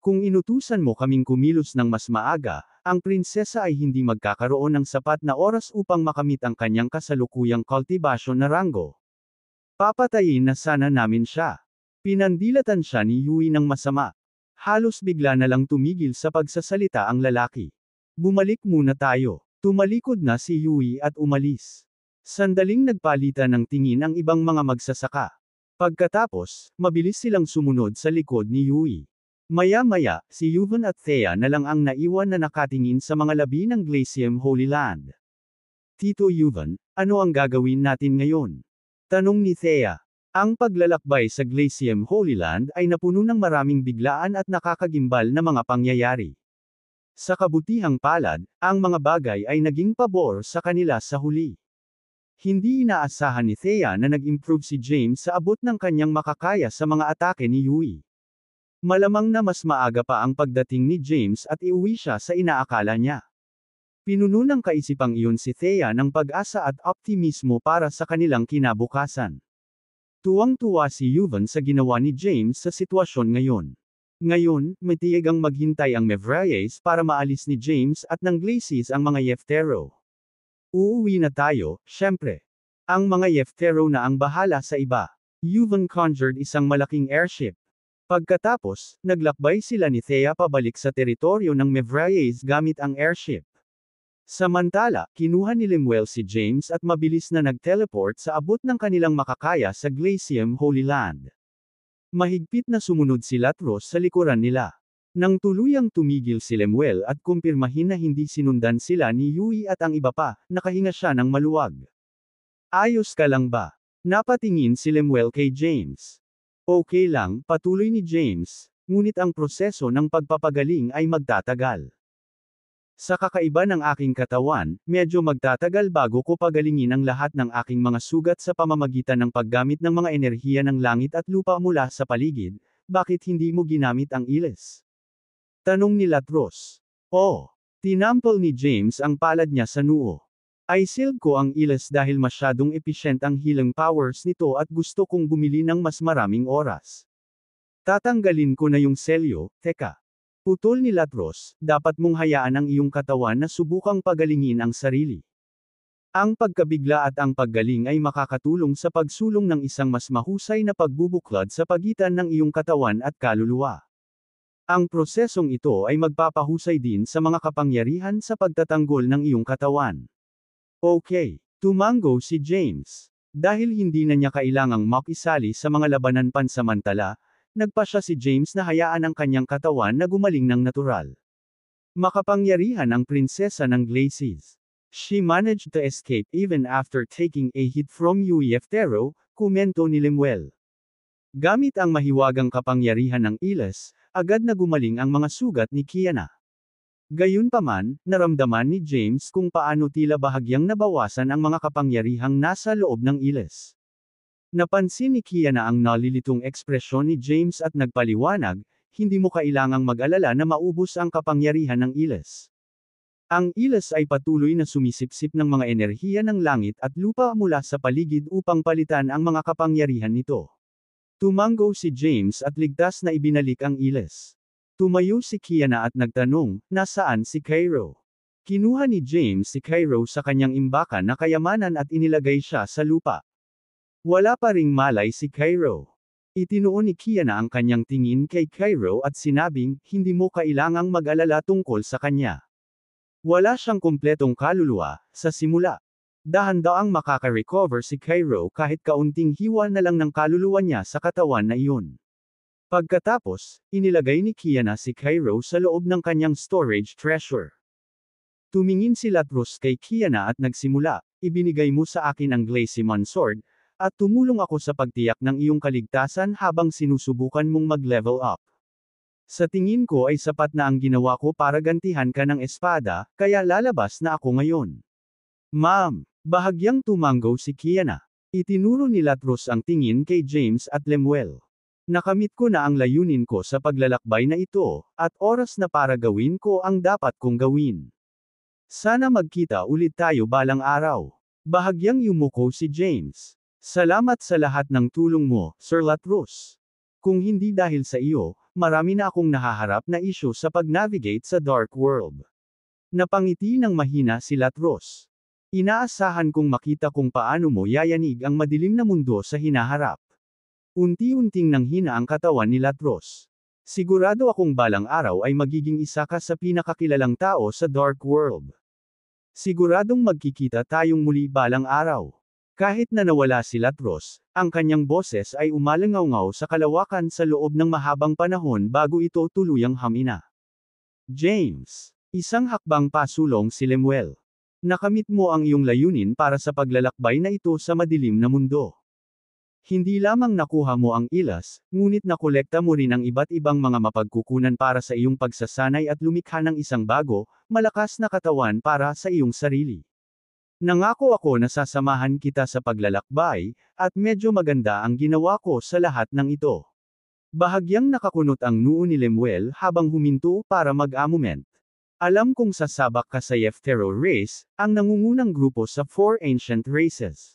[SPEAKER 1] Kung inutusan mo kaming kumilos ng mas maaga, ang prinsesa ay hindi magkakaroon ng sapat na oras upang makamit ang kanyang kasalukuyang cultivation na rango. Papatayin na sana namin siya. Pinandilatan siya ni Yui ng masama. Halos bigla na lang tumigil sa pagsasalita ang lalaki. Bumalik muna tayo. Tumalikod na si Yui at umalis. Sandaling nagpalitan ng tingin ang ibang mga magsasaka. Pagkatapos, mabilis silang sumunod sa likod ni Yui. Maya-maya, si Yuvan at Thea na lang ang naiwan na nakatingin sa mga labi ng Glacium Holy Land. Tito Yuvan, ano ang gagawin natin ngayon? Tanong ni Thea. Ang paglalakbay sa Glacium Holy Land ay napuno ng maraming biglaan at nakakagimbal na mga pangyayari. Sa kabutihang palad, ang mga bagay ay naging pabor sa kanila sa huli. Hindi inaasahan ni Thea na nag-improve si James sa abot ng kanyang makakaya sa mga atake ni Yui. Malamang na mas maaga pa ang pagdating ni James at iuwi siya sa inaakala niya. Pinuno ng kaisipang iyon si Thea ng pag-asa at optimismo para sa kanilang kinabukasan. Tuwang-tuwa si Yuvan sa ginawa ni James sa sitwasyon ngayon. Ngayon, matiyagang ang maghintay ang Mevrayes para maalis ni James at ng Glacis ang mga Yeftero. Uuwi na tayo, syempre. Ang mga Yeftero na ang bahala sa iba. Yuvan conjured isang malaking airship. Pagkatapos, naglakbay sila ni Thea pabalik sa teritoryo ng Mevrayes gamit ang airship. Samantala, kinuha ni Lemuel si James at mabilis na nag-teleport sa abot ng kanilang makakaya sa Glacium Holy Land. Mahigpit na sumunod si Latros sa likuran nila. Nang tuluyang tumigil si Lemuel at kumpirmahin na hindi sinundan sila ni Yui at ang iba pa, nakahinga siya ng maluwag. Ayos ka lang ba? Napatingin si Lemuel kay James. Okay lang, patuloy ni James, ngunit ang proseso ng pagpapagaling ay magtatagal. Sa kakaiba ng aking katawan, medyo magtatagal bago ko pagalingin ang lahat ng aking mga sugat sa pamamagitan ng paggamit ng mga enerhiya ng langit at lupa mula sa paligid. Bakit hindi mo ginamit ang iles? Tanong ni Latros. Oh, tinampol ni James ang palad niya sa noo. I sealed ko ang iles dahil masyadong efficient ang healing powers nito at gusto kong bumili ng mas maraming oras. Tatanggalin ko na yung selyo, teka. Putol ni Latros, dapat mong hayaan ang iyong katawan na subukang pagalingin ang sarili. Ang pagkabigla at ang paggaling ay makakatulong sa pagsulong ng isang mas mahusay na pagbubuklod sa pagitan ng iyong katawan at kaluluwa. Ang prosesong ito ay magpapahusay din sa mga kapangyarihan sa pagtatanggol ng iyong katawan. Okay, tumango si James. Dahil hindi na niya kailangang makisali sa mga labanan pansamantala, nagpasya si James na hayaan ang kanyang katawan na gumaling ng natural. Makapangyarihan ang prinsesa ng Glacis. She managed to escape even after taking a hit from Yui Yeftero, komento ni Lemuel. Gamit ang mahiwagang kapangyarihan ng iles, agad na gumaling ang mga sugat ni Kiana. Gayunpaman, naramdaman ni James kung paano tila bahagyang nabawasan ang mga kapangyarihang nasa loob ng iles. Napansin ni Kiana ang nalilitong ekspresyon ni James at nagpaliwanag, hindi mo kailangang mag-alala na maubos ang kapangyarihan ng iles. Ang iles ay patuloy na sumisipsip ng mga enerhiya ng langit at lupa mula sa paligid upang palitan ang mga kapangyarihan nito. Tumango si James at ligtas na ibinalik ang iles. Tumayo si Kiana at nagtanong, nasaan si Cairo? Kinuha ni James si Cairo sa kanyang imbakan na kayamanan at inilagay siya sa lupa. Wala pa ring malay si Cairo. Itinuon ni Kiana ang kanyang tingin kay Cairo at sinabing, hindi mo kailangang mag-alala tungkol sa kanya. Wala siyang kumpletong kaluluwa, sa simula. Dahan-daang makaka-recover si Cairo kahit kaunting hiwa na lang ng kaluluwa niya sa katawan na iyon. Pagkatapos, inilagay ni Kiana si Cairo sa loob ng kanyang storage treasure. Tumingin si Latros kay Kiana at nagsimula, ibinigay mo sa akin ang Glaciamon Sword, at tumulong ako sa pagtiyak ng iyong kaligtasan habang sinusubukan mong mag-level up. Sa tingin ko ay sapat na ang ginawa ko para gantihan ka ng espada, kaya lalabas na ako ngayon. Ma'am, bahagyang tumango si Kiana. Itinuro ni Latros ang tingin kay James at Lemuel. Nakamit ko na ang layunin ko sa paglalakbay na ito, at oras na para gawin ko ang dapat kong gawin. Sana magkita ulit tayo balang araw. Bahagyang yumuko si James. Salamat sa lahat ng tulong mo, Sir Latros. Kung hindi dahil sa iyo, marami na akong nahaharap na isyu sa pag-navigate sa Dark World. Napangiti ng mahina si Latros. Inaasahan kong makita kung paano mo yayanig ang madilim na mundo sa hinaharap. Unti-unting nanghina ang katawan ni Latros. Sigurado akong balang araw ay magiging isa ka sa pinakakilalang tao sa Dark World. Siguradong magkikita tayong muli balang araw. Kahit na nawala si Latros, ang kanyang boses ay umalangaw-ngaw sa kalawakan sa loob ng mahabang panahon bago ito tuluyang hamina. James. Isang hakbang pasulong si Lemuel. Nakamit mo ang iyong layunin para sa paglalakbay na ito sa madilim na mundo. Hindi lamang nakuha mo ang ilas, ngunit nakolekta mo rin ang iba't ibang mga mapagkukunan para sa iyong pagsasanay at lumikha ng isang bago, malakas na katawan para sa iyong sarili. Nangako ako na sasamahan kita sa paglalakbay, at medyo maganda ang ginawa ko sa lahat ng ito. Bahagyang nakakunot ang noo ni Lemuel habang huminto para mag-amument. Alam kong sasabak ka sa Yeftero race, ang nangungunang grupo sa 4 ancient races.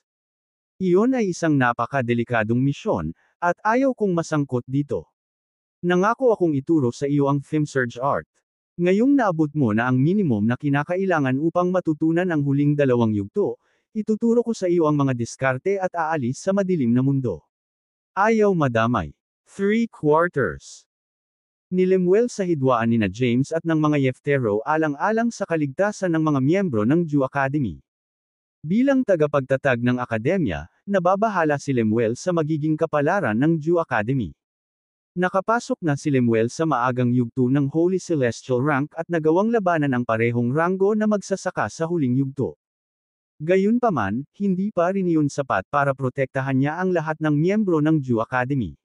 [SPEAKER 1] Iyon ay isang napaka-delikadong misyon, at ayaw kong masangkot dito. Nangako akong ituro sa iyo ang Themsurge art. Ngayong naabot mo na ang minimum na kinakailangan upang matutunan ang huling dalawang yugto, ituturo ko sa iyo ang mga diskarte at aalis sa madilim na mundo. Ayaw madamay. 3/4. Ni Lemuel sa hidwaan nina James at ng mga Yeftero alang-alang sa kaligtasan ng mga miyembro ng Jew Academy. Bilang tagapagtatag ng akademya, nababahala si Lemuel sa magiging kapalaran ng Jew Academy. Nakapasok na si Lemuel sa maagang yugto ng Holy Celestial Rank at nagawang labanan ang parehong ranggo na magsasaka sa huling yugto. Gayunpaman, hindi pa rin iyon sapat para protektahan niya ang lahat ng miyembro ng Jew Academy.